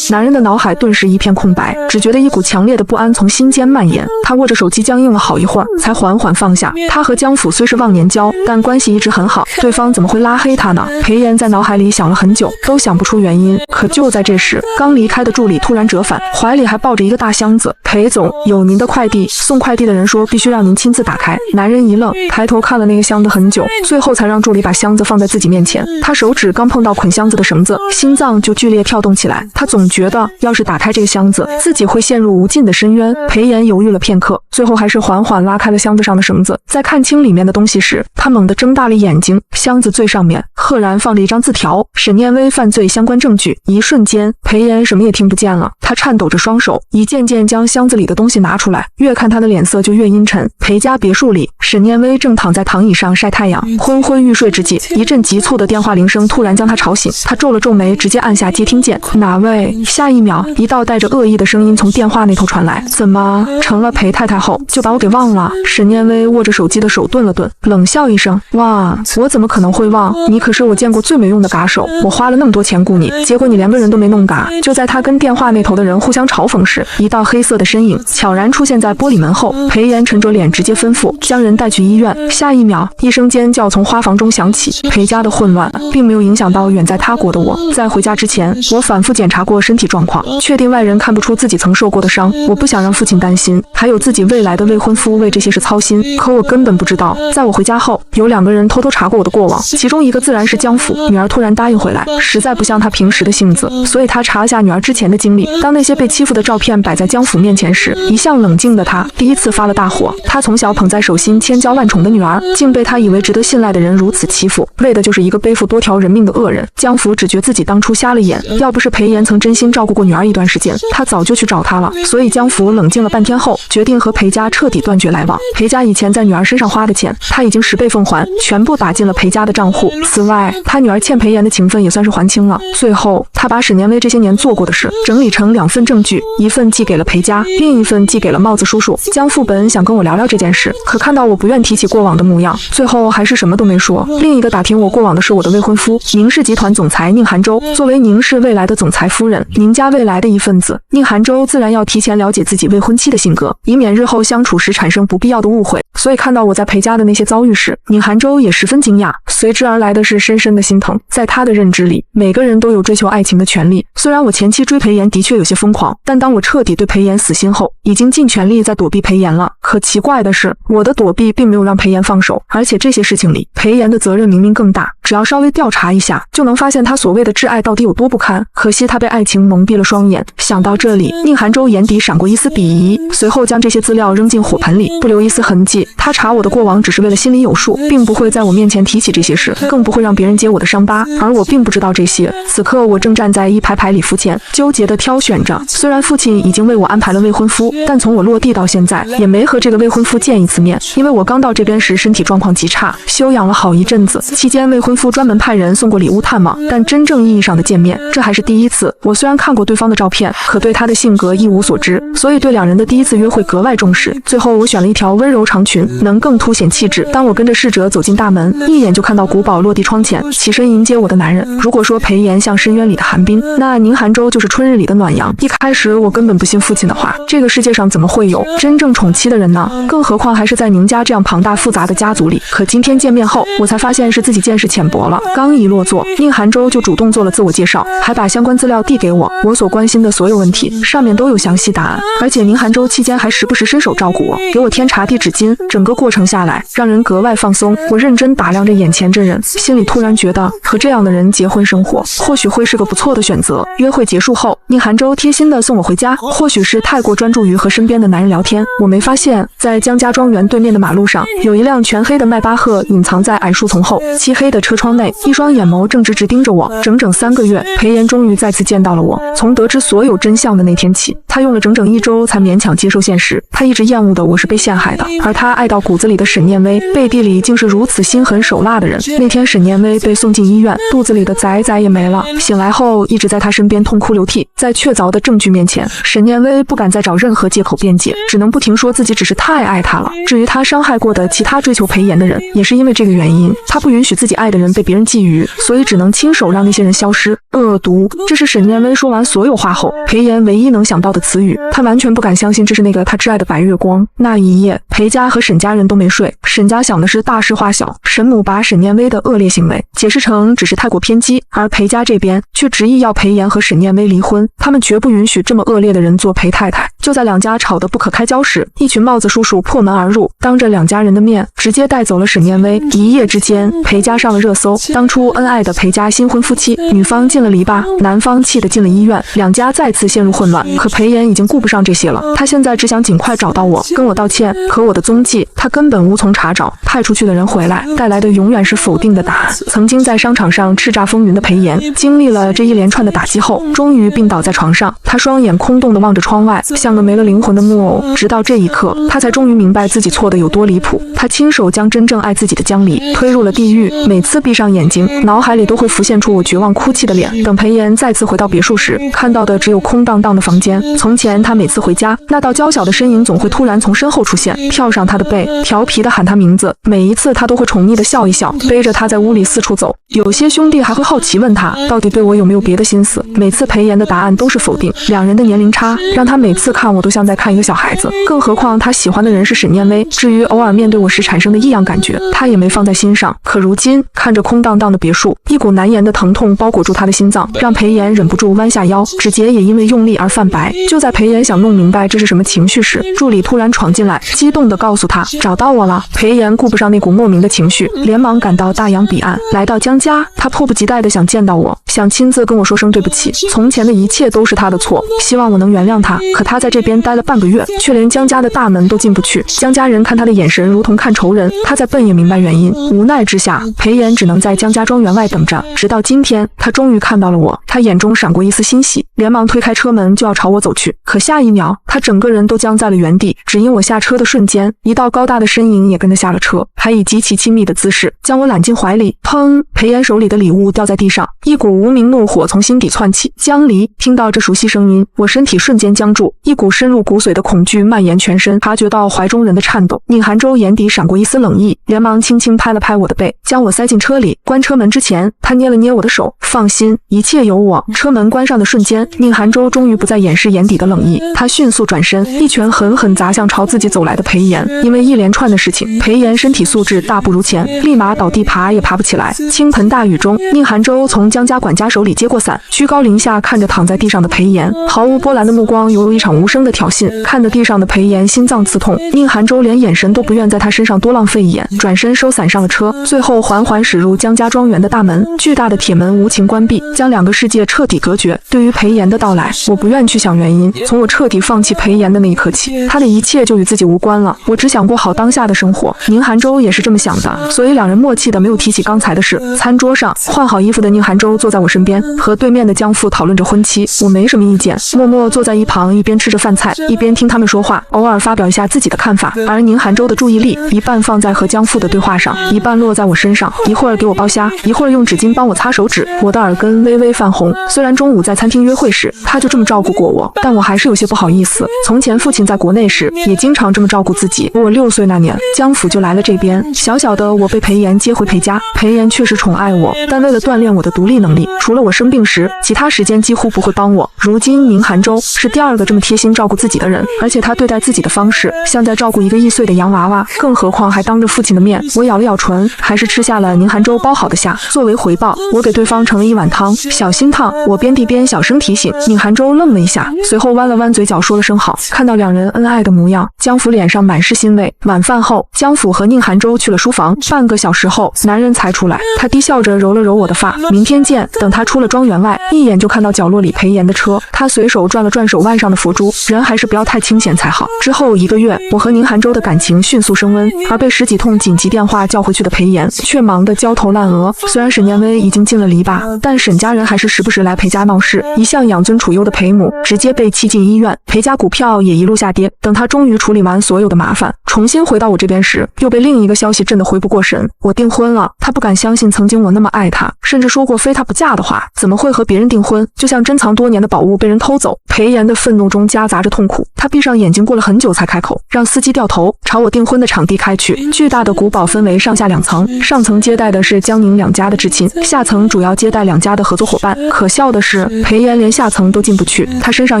男人的脑海顿时一片空白，只觉得一股强烈的不安从心间蔓延。他握着手机僵硬了好一会儿，才缓缓放下。他和江府虽是忘年交，但关系一直很好，对方怎么会拉黑他呢？裴炎在脑海里想了很久，都想不出原因。可就在这时，刚离开的助理突然折返，怀里还抱着一个大箱子。裴总，有您的快递。送快递的人说必须让您亲自打开。男人一愣，抬头看了那个箱子很久，最后才让助理把箱子放在自己面前。他手指刚碰到捆箱子的绳子，心脏就剧烈跳动起来。他总觉得要是打开这个箱子，自己会陷入无尽的深渊。裴炎犹豫了片刻，最后还是缓缓拉开了箱子上的绳子。在看清里面的东西时，他猛地睁大了眼睛。箱子最上面赫然放着一张字条，沈念威犯罪相关证据。一瞬间，裴炎什么也听不见了。他颤抖着双手，一件件将箱子里的东西拿出来，越看他的脸色就越阴沉。裴家别墅里，沈念威正躺在躺椅上晒太阳，昏昏欲睡之际，一阵急促的电话铃声突然将他吵醒。他皱了皱眉，直接按下接听键。哪位？下一秒，一道带着恶意的声音从电话那头传来：怎么成了裴太太后就把我给忘了？沈念威握着手机的手顿了顿，冷笑一声：哇，我怎么可能会忘？你可是我见过最没用的嘎手，我花了那么多钱雇你，结果你连个人都没弄嘎。就在他跟电话那头的人互相嘲讽时，一道黑色的身影悄然出现在玻璃门后。裴炎沉着脸直接吩咐将人带去医院。下一秒，一声尖叫从花房中响起。裴家的混乱并没有影响到远在他国的我。在回家之前，我反复检查过身体状况，确定外人看不出自己曾受过的伤。我不想让父亲担心，还有自己未来的未婚夫为这些事操心。可我根本不知道，在我回家后，有2个人偷偷查过我的过往，其中一个自然是江府。女儿突然答应回来，实在不像她平时的性子，所以她查了下女儿之前的经历。当那些被欺负的照片摆在江府面前时，一向冷静的她第一次发了大火。她从小捧在手心，千娇万宠的女儿，竟被她以为值得信赖的人如此欺负，为的就是一个背负多条人命的恶人。江府只觉自己当初瞎了眼，要不是裴炎曾真心照照顾过女儿一段时间，他早就去找她了。所以江福冷静了半天后，决定和裴家彻底断绝来往。裴家以前在女儿身上花的钱，他已经10倍奉还，全部打进了裴家的账户。此外，他女儿欠裴炎的情分也算是还清了。最后，他把沈念威这些年做过的事整理成2份证据，一份寄给了裴家，另一份寄给了帽子叔叔。江父本想跟我聊聊这件事，可看到我不愿提起过往的模样，最后还是什么都没说。另一个打听我过往的是我的未婚夫，宁氏集团总裁宁寒洲。作为宁氏未来的总裁夫人，宁家未来的一份子，宁寒洲自然要提前了解自己未婚妻的性格，以免日后相处时产生不必要的误会。所以看到我在裴家的那些遭遇时，宁寒洲也十分惊讶，随之而来的是深深的心疼。在他的认知里，每个人都有追求爱情的权利。虽然我前期追裴炎的确有些疯狂，但当我彻底对裴炎死心后，已经尽全力在躲避裴炎了。可奇怪的是，我的躲避并没有让裴炎放手，而且这些事情里，裴炎的责任明明更大。只要稍微调查一下，就能发现他所谓的挚爱到底有多不堪。可惜他被爱情蒙蔽了双眼。想到这里，宁寒洲眼底闪过一丝鄙夷，随后将这些资料扔进火盆里，不留一丝痕迹。他查我的过往只是为了心里有数，并不会在我面前提起这些事，更不会让别人揭我的伤疤，而我并不知道这些。此刻我正站在一排排礼服前，纠结地挑选着。虽然父亲已经为我安排了未婚夫，但从我落地到现在，也没和这个未婚夫见一次面。因为我刚到这边时身体状况极差，休养了好一阵子，期间未婚夫专门派人送过礼物探望，但真正意义上的见面，这还是第一次。我虽然看过对方的照片，可对他的性格一无所知，所以对两人的第一次约会格外重视。最后我选了一条温柔长裙，能更凸显气质。当我跟着侍者走进大门，一眼就看到古堡落地窗前起身迎接我的男人。如果说裴炎像深渊里的寒冰，那宁寒洲就是春日里的暖阳。一开始我根本不信父亲的话，这个世界上怎么会有真正宠妻的人呢？更何况还是在宁家这样庞大复杂的家族里。可今天见面后，我才发现是自己见识浅薄了。刚一落座，宁寒洲就主动做了自我介绍，还把相关资料递给我。我所关心的所有问题上面都有详细答案，而且宁寒洲期间还时不时伸手照顾我，给我添茶递纸巾。整个过程下来，让人格外放松。我认真打量着眼前这人，心里突然觉得和这样的人结婚生活，或许会是个不错的选择。约会结束后，宁寒洲贴心地送我回家。或许是太过专注于和身边的男人聊天，我没发现，在江家庄园对面的马路上，有一辆全黑的迈巴赫隐藏在矮树丛后，漆黑的车窗内，一双眼眸正直直盯着我。整整3个月，裴炎终于再次见到了我。从得知所有真相的那天起，他用了整整1周才勉强接受现实。他一直厌恶的我是被陷害的，而他爱到骨子里的沈念威，背地里竟是如此心狠手辣的人。那天沈念威被送进医院，肚子里的崽崽也没了。醒来后一直在他身边痛哭流涕，在确凿的证据面前，沈念威不敢再找任何借口辩解，只能不停说自己只是太爱他了。至于他伤害过的其他追求裴炎的人，也是因为这个原因，他不允许自己爱的人被别人觊觎，所以只能亲手让那些人消失。恶毒，这是沈念威说完所有话后，裴炎唯一能想到的词语。他完全不敢相信这是那个他挚爱的白月光。那一夜，裴家和沈家人都没睡，沈家想的是大事化小，沈母把沈念威的恶劣行为解释成只是太过偏激，而裴家这边却执意要裴炎和沈念威离婚，他们绝不允许这么恶劣的人做裴太太。就在两家吵得不可开交时，一群帽子叔叔破门而入，当着两家人的面直接带走了沈念威。一夜之间，裴家上了热搜，当初恩爱的裴家新婚夫妻，女方进了篱笆，男方气得进了医院，两家再次陷入混乱。可裴炎已经顾不上这些了，他现在只想尽快找到我，跟我道歉。可我的踪迹他根本无从查找，派出去的人回来带来的永远是否定的答案。曾经在商场上叱咤风云的裴炎，经历了这一连串的打击后，终于病倒在床上，他双眼空洞地望着窗外，像个没了灵魂的木偶。直到这一刻，他才终于明白自己错得有多离谱。他亲手将真正爱自己的江离推入了地狱。每次闭上眼睛，脑海里都会浮现出我绝望哭泣的脸。等裴炎再次回到别墅时，看到的只有空荡荡的房间。从前他每次回家，那道娇小的身影总会突然从身后出现，跳上他的背，调皮地喊他名字。每一次他都会宠溺地笑一笑，背着他在屋里四处走。有些兄弟还会好奇问他，到底对我有没有别的心思。每次裴炎的答案都是否定。两人的年龄差让他每次看我都像在看一个小孩子，更何况他喜欢的人是沈念威。至于偶尔面对我时产生的异样感觉，他也没放在心上。可如今看着空荡荡的别墅，一股难言的疼痛包裹住他的心脏，让裴炎忍不住弯下腰，指节也因为用力而泛白。就在裴炎想弄明白这是什么情绪时，助理突然闯进来，激动地告诉他找到我了。裴炎顾不上那股莫名的情绪，连忙赶到大洋彼岸。来到江家，他迫不及待地想见到我，想亲自跟我说声对不起，从前的一切都是他的错，希望我能原谅他。可他在这边待了半个月，却连江家的大门门都进不去。江家人看他的眼神如同看仇人，他再笨也明白原因。无奈之下，裴炎只能在江家庄园外等着，直到今天，他终于看到了我。他眼中闪过一丝欣喜，连忙推开车门就要朝我走去。可下一秒，他整个人都僵在了原地，只因我下车的瞬间，一道高大的身影也跟着下了车，还以极其亲密的姿势将我揽进怀里。砰！裴炎手里的礼物掉在地上，一股无名怒火从心底窜起。江离，听到这熟悉声音，我身体瞬间僵住，一股深入骨髓的恐惧蔓延全身，察觉到怀中人的颤抖。宁寒舟眼底闪过一丝冷意，连忙轻轻拍了拍我的背，将我塞进车里。关车门之前，他捏了捏我的手，放心，一切有我。车门关上的瞬间，宁寒舟终于不再掩饰眼底的冷意，他迅速转身，一拳狠狠砸向朝自己走来的裴炎。因为一连串的事情，裴炎身体素质大不如前，立马倒地爬也爬不起来。倾盆大雨中，宁寒舟从江家管家手里接过伞，居高临下看着躺在地上的裴炎，毫无波澜的目光犹如一场无声的挑衅。看着地上的裴炎，心脏刺痛，宁寒舟连眼神都不愿在他身上多浪费一眼，转身收伞上了车，最后缓缓驶入江家庄园的大门。巨大的铁门无情关闭，将两个世界彻底隔绝。对于裴炎的到来，我不愿去想原因。从我彻底放弃裴炎的那一刻起，他的一切就与自己无关了。我只想过好当下的生活。宁寒舟也是这么想的，所以两人默契的没有提起刚才的事。餐桌上，换好衣服的宁寒舟坐在我身边，和对面的江父讨论着婚期。我没什么意见，默默坐在一旁，一边吃着饭菜，一边听他们说话，偶尔发表一下自己的看法。而宁寒舟的注意力一半放在和江父的对话上，一半落在我身上，一会儿给我剥虾，一会儿用纸巾帮我擦手指。我的耳根微微泛红。虽然中午在餐厅约会时他就这么照顾过我，但我还是有些不好意思。从前父亲在国内时也经常这么照顾自己。我6岁那年，江府就来了这边，小小的我被裴炎接回裴家。裴炎确实宠爱我，但为了锻炼我的独立能力，除了我生病时，其他时间几乎不会帮我。如今宁寒舟是第二个这么贴心照顾自己的人，而且他对待自己的方式像在照顾一个1岁的洋娃娃，更何况还当着父亲的面。我咬了咬唇，还是吃下了宁寒舟包好的虾。作为回报，我给对方盛了一碗汤，小心烫。我边递边小声提醒。宁寒舟愣了一下，随后弯了弯嘴角说了声好。看到两人恩爱的模样，江府脸上满是欣慰。晚饭后，江府和宁寒舟去了书房，半个小时后，男人才出来。他低笑着揉了揉我的发，明天见。等他出了庄园外，一眼就看到角落里裴炎的车，他随手转了转手腕上的佛珠，人还是不要太清闲才好。之后1个月，我和宁寒舟的感情迅速升温，而被10几通紧急电话叫回去的裴炎却忙得焦头烂额。虽然沈念威已经进了篱笆，但沈家人还是时不时来裴家闹事。一向养尊处优的裴母直接被气进医院，裴家股票也一路下跌。等他终于处理完所有的麻烦，重新回到我这边时，又被另一个消息震得回不过神。我订婚了。他不敢相信曾经我那么爱他，甚至说过非他不嫁的话，怎么会和别人订婚？就像珍藏多年的宝物被人偷走。裴炎的愤怒中夹杂着痛苦，他闭上眼睛，过了很久才开口，让司机掉头朝我订婚的场地开去。巨大的古堡分为上下2层，上层接待的是江宁两家的至亲，下层主要接待两家的合作伙伴。可笑的是，裴炎连下层都进不去，他身上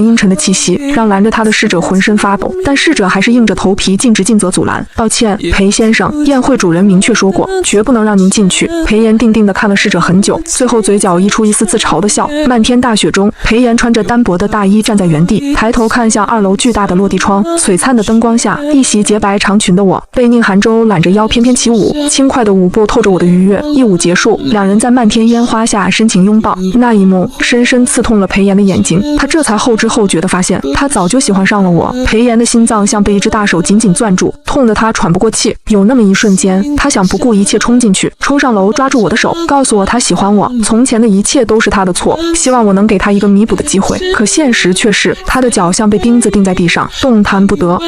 阴沉的气息让拦着他的侍者浑身发抖，但侍者还是硬着头皮尽职尽责阻拦。抱歉，裴先生，宴会主人明确说过，绝不能让您进去。裴炎定定地看了侍者很久，最后嘴角溢出一丝自嘲的笑。漫天大雪中，裴炎穿着单薄的大衣站在原地，抬头看向2楼巨大的落地窗，璀璨的灯光下，一袭洁白长裙的我被宁寒舟揽着腰翩翩起舞，轻快的舞步透着我的愉悦。一舞结束，两人在漫天烟花下深情拥抱，那一幕深深刺痛了裴炎的眼睛。他这才后知后觉地发现，他早就喜欢上了我。裴炎的心脏像被一只大手紧紧攥住，痛得他喘不过气。有那么一瞬间，他想不顾一切冲进去，冲上楼抓住我的手，告诉我他喜欢我，从前的一切都是他的错，希望我能给他一个弥补的机会。可现实却是，他的脚像被钉子钉在地上，动弹不得。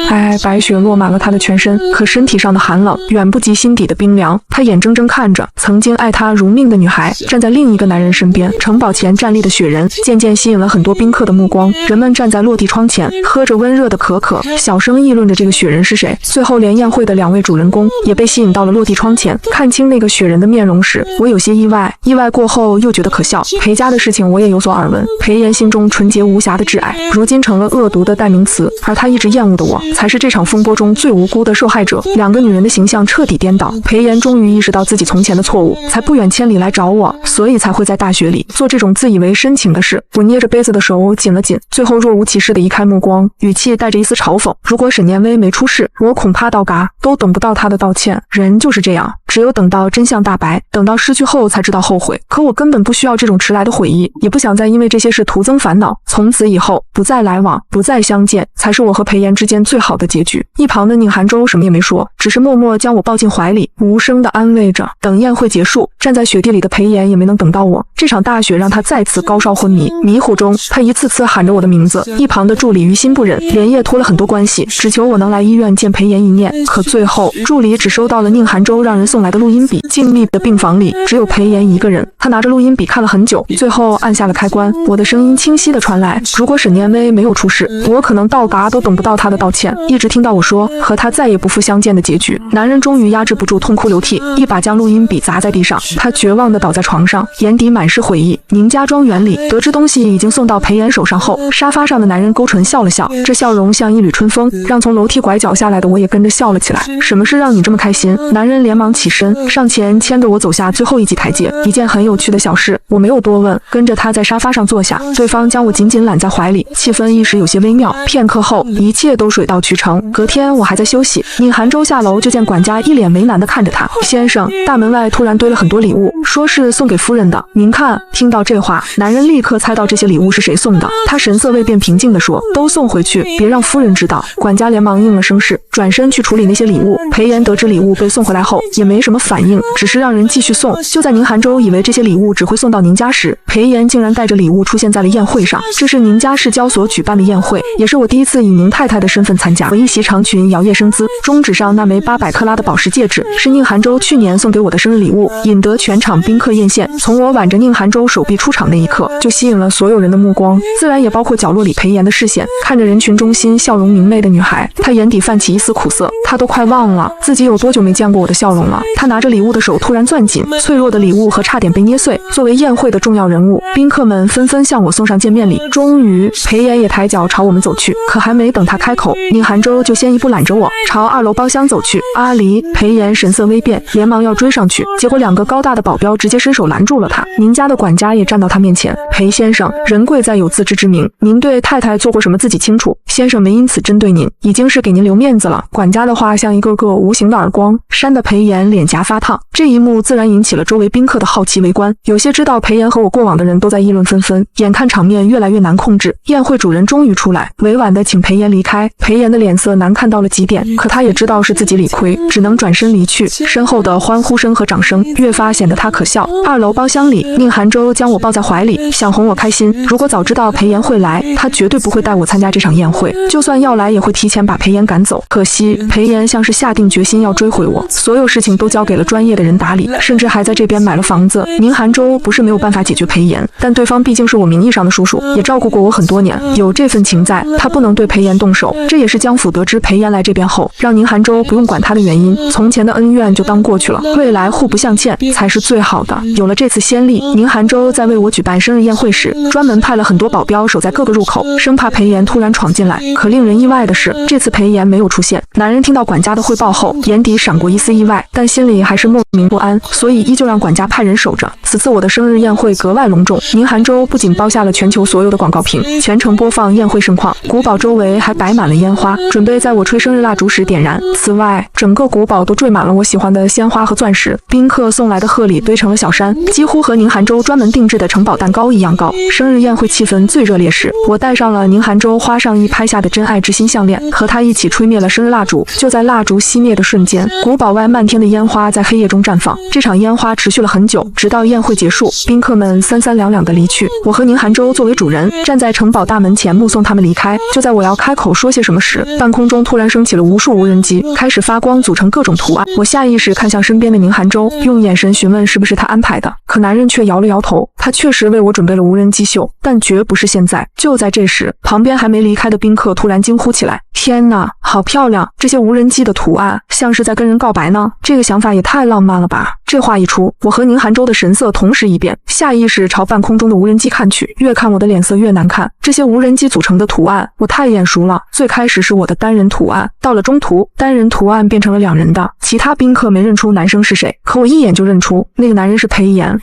白雪落满了他的全身，可身体上的寒冷远不及心底的冰凉。他眼睁睁看着曾经爱他如命的女孩站在另一个男人身边。城堡前站立的雪人渐渐吸引了很多宾客的目光，人们站在落地窗前，喝着温热的可可，小声议论着这个雪人是谁。最后连宴会的2位主人公也被吸引到了落地窗前。看清那个雪人的面容时，我有些意外，意外过后又觉得可笑。裴家的事情我也有所耳闻，裴炎心中纯洁无瑕的挚爱，如今成了恶毒的代名词，而他一直厌恶的我，才是这场风波中最无辜的受害者。2个女人的形象彻底颠倒，裴炎终于意识到自己从前的错误，才不远千里来找我，所以才会在大雪里做这种自以为深情的事。我捏着杯子的手紧了紧，最后若无其事地移开目光，语气带着一丝嘲讽。如果沈念威没出事，我恐怕到嘎都等不到他的道歉。人就是这样，只有等到真相大白，等到失去后才知道后悔。可我根本不需要这种迟来的悔意，也不想再因为这些事徒增烦恼。从此以后，不再来往，不再相见，才是我和裴岩之间最好的结局。一旁的宁寒舟什么也没说，只是默默将我抱进怀里，无声地安慰着。等宴会结束，站在雪地里的裴岩也没能等到我。这场大雪让他再次高烧昏迷，迷糊中他一次次喊着我的名字。一旁的助理于心不忍，连夜托了很多关系，只求我能来医院见裴岩一面。可最后，助理只收到了宁寒舟让人送来的录音笔。静谧的病房里只有裴岩一个人，他拿着录音笔看了很久，最后按下了开关。我的声音清晰地传来：如果沈念薇没有出事，我可能到达都等不到他的道歉。一直听到我说和他再也不复相见的结局，男人终于压制不住痛哭流涕，一把将录音笔砸在地上。他绝望地倒在床上，眼底满是悔意。宁家庄园里，得知东西已经送到裴岩手上后，沙发上的男人勾唇笑了笑，这笑容像一缕春风，让从楼梯拐角下来的我也跟着笑了起来。什么事让你这么开心？男人连忙起身，上前牵着我走下最后一级台阶。一件很有趣的小事，我没有多问，跟着他在沙发上坐下，对方将我紧紧揽在怀里，气氛一时有些微妙。片刻后，一切都水到渠成。隔天我还在休息，宁寒舟下楼就见管家一脸为难地看着他。先生，大门外突然堆了很多礼物，说是送给夫人的，您看。听到这话，男人立刻猜到这些礼物是谁送的，他神色未变，平静地说：都送回去，别让夫人知道。管家连忙应了声是，转身去处理那些礼物。裴岩得知礼物被送回来后，也没什么反应，只是让人继续送。就在宁寒舟以为这些礼物只会送到宁家时，裴岩竟然带着礼物出现在了宴会上。这是宁家市交所举办的宴会，也是我第一次以宁太太的身份参加。我一袭长裙摇曳生姿，中指上那枚800克拉的宝石戒指是宁寒舟去年送给我的生日礼物，引得全场宾客艳羡。从我挽着宁寒舟手臂出场那一刻，就吸引了所有人的目光，自然也包括角落里裴岩的视线。看着人群中心笑容明媚的女孩，她眼底泛起一丝苦涩，她都快忘了自己有多久没见过我的笑容了。她拿着礼物的手突然攥紧，脆弱的礼物盒差点被捏碎。作为宴会的重要人物，宾客们纷纷向我送上见面礼。终于，裴岩也抬脚朝我们走去，可还没等他开口，宁寒舟就先一步揽着我朝2楼包厢走去。阿离，裴岩神色微变，连忙要追上去，结果2个高大的保镖直接伸手拦住了他。宁家的管家也站到他面前：裴先生，人贵在有自知之明，您对太太做过什么自己清楚，先生没因此针对您，已经是给您留面子了。管家的话像一个个无形的耳光，扇得裴岩脸颊发烫。这一幕自然引起了周围宾客的好奇围观，有些知道裴岩和我过往的人都在议论纷纷。眼看场面越来越难控制，宴会主人终于出来，委婉地请裴岩离开。裴岩的脸色难看到了极点，可他也知道是自己理亏，只能转身离去。身后的欢呼声和掌声越发显得他可笑。2楼包厢里，宁寒舟将我抱在怀里，想哄我开心。如果早知道裴岩会来，他绝对不会带我参加这场宴会，就算要来也会提前把裴岩赶走。可惜裴岩像是下定决心要追回我，所有事情都交给了专业的人打理，甚至还在这边买了房子。宁寒舟不是没有办法解决裴岩，但对方毕竟是我名义上的叔叔，也照顾过我很多年，有这份情在，他不能对裴岩动手。这也是江府得知裴岩来这边后，让宁寒舟不用管他的原因。从前的恩怨就当过去了，未来互不相欠才是最好的。有了这次先例，宁寒舟在为我举办生日宴会时，专门派了很多保镖守在各个入口，生怕裴岩突然闯进来。可令人意外的是，这次裴岩没有出现。男人听到管家的汇报后，眼底闪过一丝意外，但心里还是莫名不安，所以依旧让管家派人守着。此次我的生日宴会格外隆重，宁寒舟不仅包下了全球所有的广告屏，全程播放宴会盛况，古堡周围还摆满了烟花，准备在我吹生日蜡烛时点燃。此外，整个古堡都缀满了我喜欢的鲜花和钻石，宾客送来的贺礼堆成了小山，几乎和宁寒舟专门定制的城堡蛋糕一样高。生日宴会气氛最热烈时，我戴上了宁寒舟花上衣拍下的真爱之心项链，和他一起吹灭了生日蜡烛。就在蜡烛熄灭的瞬间，古堡外漫天的烟花在黑夜中绽放。这场烟花持续了很久，直到宴会结束，宾客们三三两两的离去。我和宁寒舟作为主人，站在城堡大门前目送他们离开。就在我要开口说些什么时，半空中突然升起了无数无人机，开始发光，组成各种图案。我下意识看向身边的宁寒舟，用眼神询问是不是他安排的，可男人却摇了摇头。他确实为我准备了无人机秀，但绝不是现在。就在这时，旁边还没离开的宾客突然惊呼起来：天哪，好漂亮！这些无人机的图案像是在跟人告白呢，这个想法也太浪漫了吧。这话一出，我和宁寒舟的神色同时一变，下意识朝半空中的无人机看去，越看我的脸色越难看。这些无人机组成的图案我太眼熟了，最开始是我的单人图案，到了中途单人图案变成了2人的，其他宾客没认出男生是谁，可我一眼就认出那个男人是裴炎。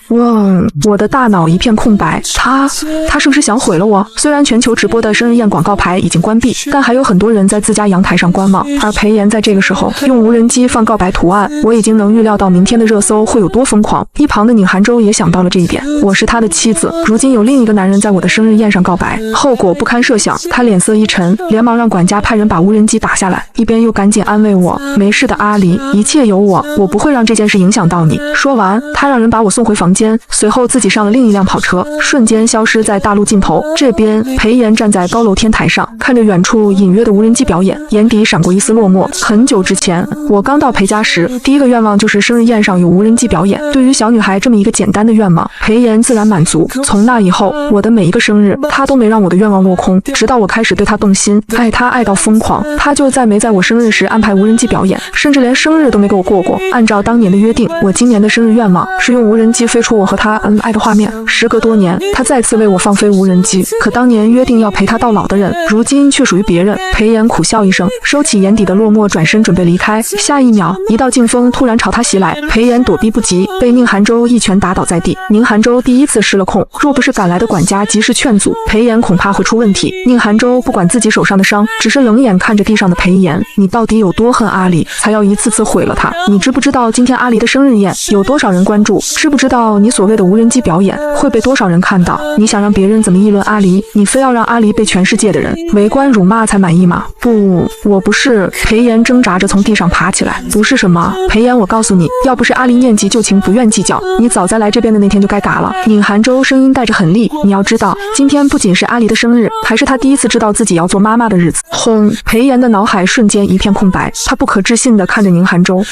我的大脑一片空白，他是不是想毁了我？虽然全球直播的生日宴广告牌已经关闭，但还有很多人在自家阳台上观望，而裴炎在这个时候用无人机放告白图案，我已经能预料到明天的热搜会有多疯狂。一旁的宁寒舟也想到了这一点，我是他的妻子，如今有另一个男人在我的生日宴上告白，后果不堪设想。他脸色一沉，连忙让管家派人把无人机打下来，一边又赶紧安慰我，没事的阿离，一切有我不会让这件事影响到你。说完，他让人把我送回房间，随后自己上了另一辆跑车，瞬间消失在大路尽头。这边裴炎站在高楼天台上，看着远处隐约的无人机表演，眼底闪过一丝落寞。很久之前，我刚到裴家时，第一个愿望就是生日宴上有无人机表演。对于小女孩这么一个简单的愿望，裴炎自然满足。从那以后，我的每一个生日，他都没让我的愿望落空，直到我开始对他动心，爱他爱到疯狂，他就再没在我生日时安排无人机表演，甚至连生日都没给我过过。按照当年的约定，我今年的生日愿望是用无人机飞出我和他恩爱的画面。时隔多年，他再次为我放飞无人机，可当年约定要陪他到老的人，如今却属于别人。裴炎苦笑一声，收起眼底的落寞，转身准备离开。下一秒，一道劲风突然朝他袭来，裴炎躲避不及，被宁寒舟一拳打倒在地。宁寒舟第一次失了控，若不是赶来的管家及时劝阻，裴炎恐怕会出问题。宁寒舟不管自己手上的伤，只是冷眼看着地上的裴炎，你到底有多恨阿离，才要一次次毁了他？你知不知道今天阿离的生日宴有多少人关注？知不知道你所谓的无人机表演会被多少人看到？你想让别人怎么议论阿离，你非要让阿离被全世界的人围观辱骂才满意吗？不，我不是。裴炎挣扎着从地上爬起来，不是什么？裴炎，我告诉你，要不是阿离念及旧情不愿计较，你早在来这边的那天就该嘎了。宁寒舟声音带着狠厉，你要知道，今天不仅是阿离的生日，还是他第一次知道自己要做妈妈的日子。轰！裴炎的脑海瞬间一片空白，他不可置信地看着宁寒舟，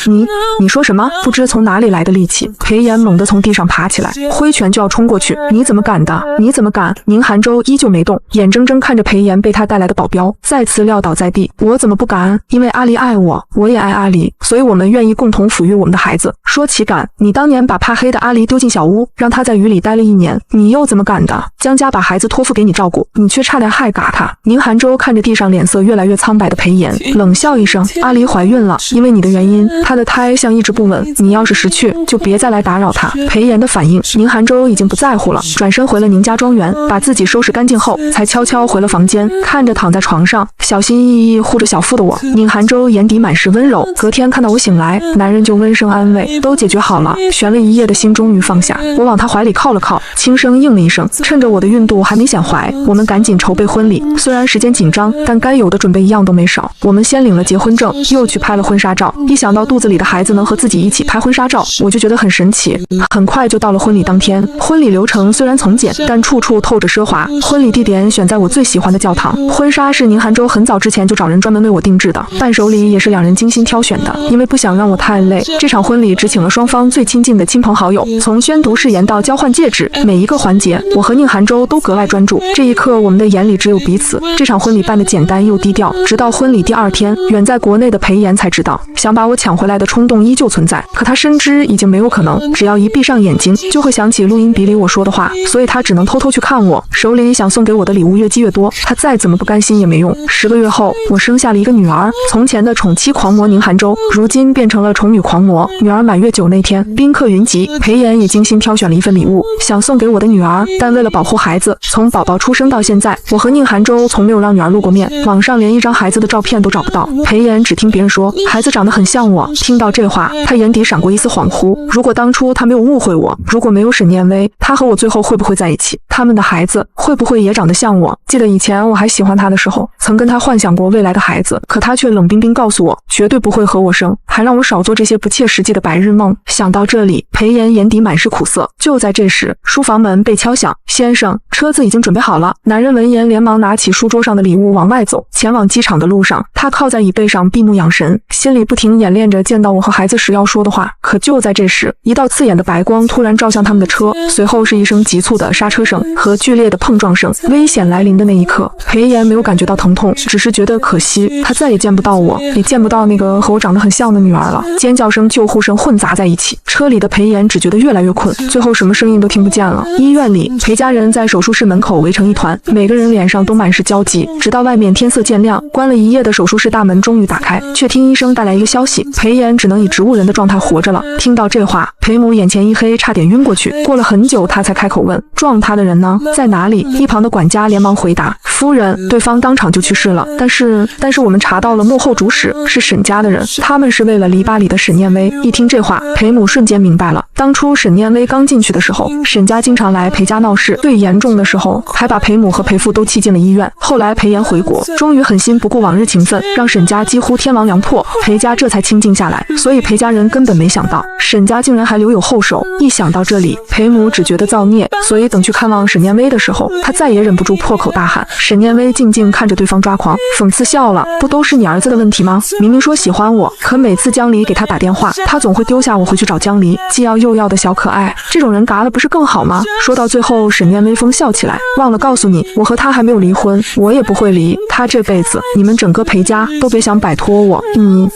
你说什么？不知从哪里来的力气，裴炎猛地从地上爬起来，挥拳就要冲过去。你怎么敢的？你怎么敢？宁寒舟依旧没动，眼睁睁看着裴炎被他带来的保镖再次撂倒在地。我怎么不敢？因为阿离爱我，我也爱阿离，所以我们愿意共同抚育我们的孩子。说起敢，你当年把怕黑的阿离丢进小屋，让他在雨里待了1年，你又怎么敢的？江家把孩子托付给你照顾，你却差点害嘎他。宁寒舟看着地上脸色越来越苍白的裴炎，冷笑一声，阿离怀孕了，因为你的原因，她的胎像一直不稳，你要是识趣，就别再来打扰她。裴炎的反应，宁寒舟已经不在乎了，转身回了宁家庄园，把自己收拾干净后，才悄悄回了房间，看着躺在床上小心翼翼护着小腹的我，宁寒舟眼底满是温柔。隔天看到我醒来，男人就温声安慰，都解决好了。悬了一夜的心终于放下，我往他怀里靠了靠，轻声应了一声，趁着我的孕肚还没显怀，我们赶紧筹备婚礼。虽然时间紧张，但该有的准备一样都没少。我们先领了结婚证，又去拍了婚纱照。一想到肚子里的孩子能和自己一起拍婚纱照，我就觉得很神奇。很快就到了婚礼当天，婚礼流程虽然从简，但处处透着奢华。婚礼地点选在我最喜欢的教堂，婚纱是宁寒舟很早之前就找人专门为我定制的，伴手礼也是2人精心挑选的。因为不想让我太累，这场婚礼只请了双方最亲近的亲朋好友，从宣读誓言到交换戒指，每一个环节我和宁寒舟都格外专注。这一刻我们的眼里只有彼此。这场婚礼办得简单又低调，直到婚礼第2天，远在国内的裴炎才知道，想把我抢回来的冲动依旧存在，可他深知已经没有可能，只要一闭上眼睛就会想起录音笔里我说的话，所以他只能偷偷去看我，手里想送给我的礼物越积越多，他再怎么不甘心也没用。10个月后，我生下了一个女儿。从前的宠妻狂魔宁寒舟，如今变成了宠女狂魔。女儿满月酒那天，宾客云集，裴炎也精心挑选了一份礼物，想送给我的女儿，但为了保护孩子，从宝宝出生到现在，我和宁寒舟从没有让女儿露过面，网上连一张孩子的照片都找不到。裴炎只听别人说孩子长得很像我，听到这话，他眼底闪过一丝恍惚。如果当初他没有误会我，如果没有沈念薇，他和我最后会不会在一起？他们的孩子会不会也长得像我？记得以前我还喜欢他的时候，曾跟他幻想过未来的孩子，可他却冷冰冰告诉我，绝对不会和我生，还让我少做这些不切实际的白日梦。想到这里，裴炎眼底满是苦涩。就在这时，书房门被敲响，先生，车子已经准备好了。男人闻言连忙拿起书桌上的礼物往外走。前往机场的路上，他靠在椅背上闭目养神，心里不停演练着见到我和孩子时要说的话。可就在这时，一道刺眼的白光突然照向他们的车，随后是一声急促的刹车声和剧烈的碰撞声。危险来临的那一刻，裴炎没有感觉到疼痛，只是觉得可惜，他再也见不到我，也见不到那个和我长得很像的女儿了。尖叫声、救护声混杂在在一起。车里的裴岩只觉得越来越困，最后什么声音都听不见了。医院里，裴家人在手术室门口围成一团，每个人脸上都满是焦急，直到外面天色渐亮，关了一夜的手术室大门终于打开，却听医生带来一个消息，裴岩只能以植物人的状态活着了。听到这话，裴母眼前一黑，差点晕过去。过了很久，他才开口问：撞他的人呢？在哪里？一旁的管家连忙回答：夫人，对方当场就去世了。但是我们查到了幕后主使是沈家的人，他们是为了篱笆里的沈念威。一听这话，裴母瞬间明白了，当初沈念威刚进去的时候，沈家经常来裴家闹事，最严重的时候还把裴母和裴父都气进了医院。后来裴岩回国，终于狠心不顾往日情分，让沈家几乎天亡娘破，裴家这才清静下来。所以裴家人根本没想到沈家竟然还留有后手。一想到这里，裴母只觉得造孽，所以等去看望沈念威的时候，她再也忍不住破口大喊。沈念威静静看着对方抓狂，讽刺笑了：不都是你儿子的问题吗？明明说喜欢我，可每次江离给他打电话，他总会丢下我回去找江离，既要又要的小可爱，这种人嘎了不是更好吗？说到最后，沈念威风笑起来，忘了告诉你，我和他还没有离婚，我也不会离，他这辈子你们整个裴家都别想摆脱我。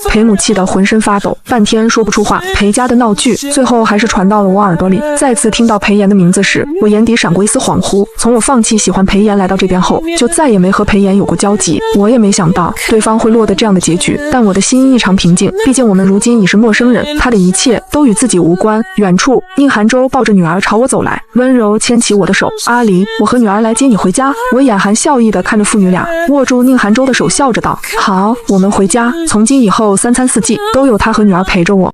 裴母气得浑身发抖，半天说不出话。裴家的闹剧最后还是传到了我耳朵里。再次听到裴岩的名字时，我眼底闪过一丝恍惚。从我放弃喜欢裴岩来到这边后，就再也没和裴岩有过交集。我也没想到对方会落得这样的结局，但我的心异常平静，毕竟我们如今已是陌生人，他的一切都与自己无关。远处，宁寒舟抱着女儿朝我走来，温柔牵起我的手：阿离，我和女儿来接你回家。我眼含笑意地看着父女俩，握住宁寒舟的手，笑着道：好，我们回家，从今以后3餐4季都有他和女儿陪着我。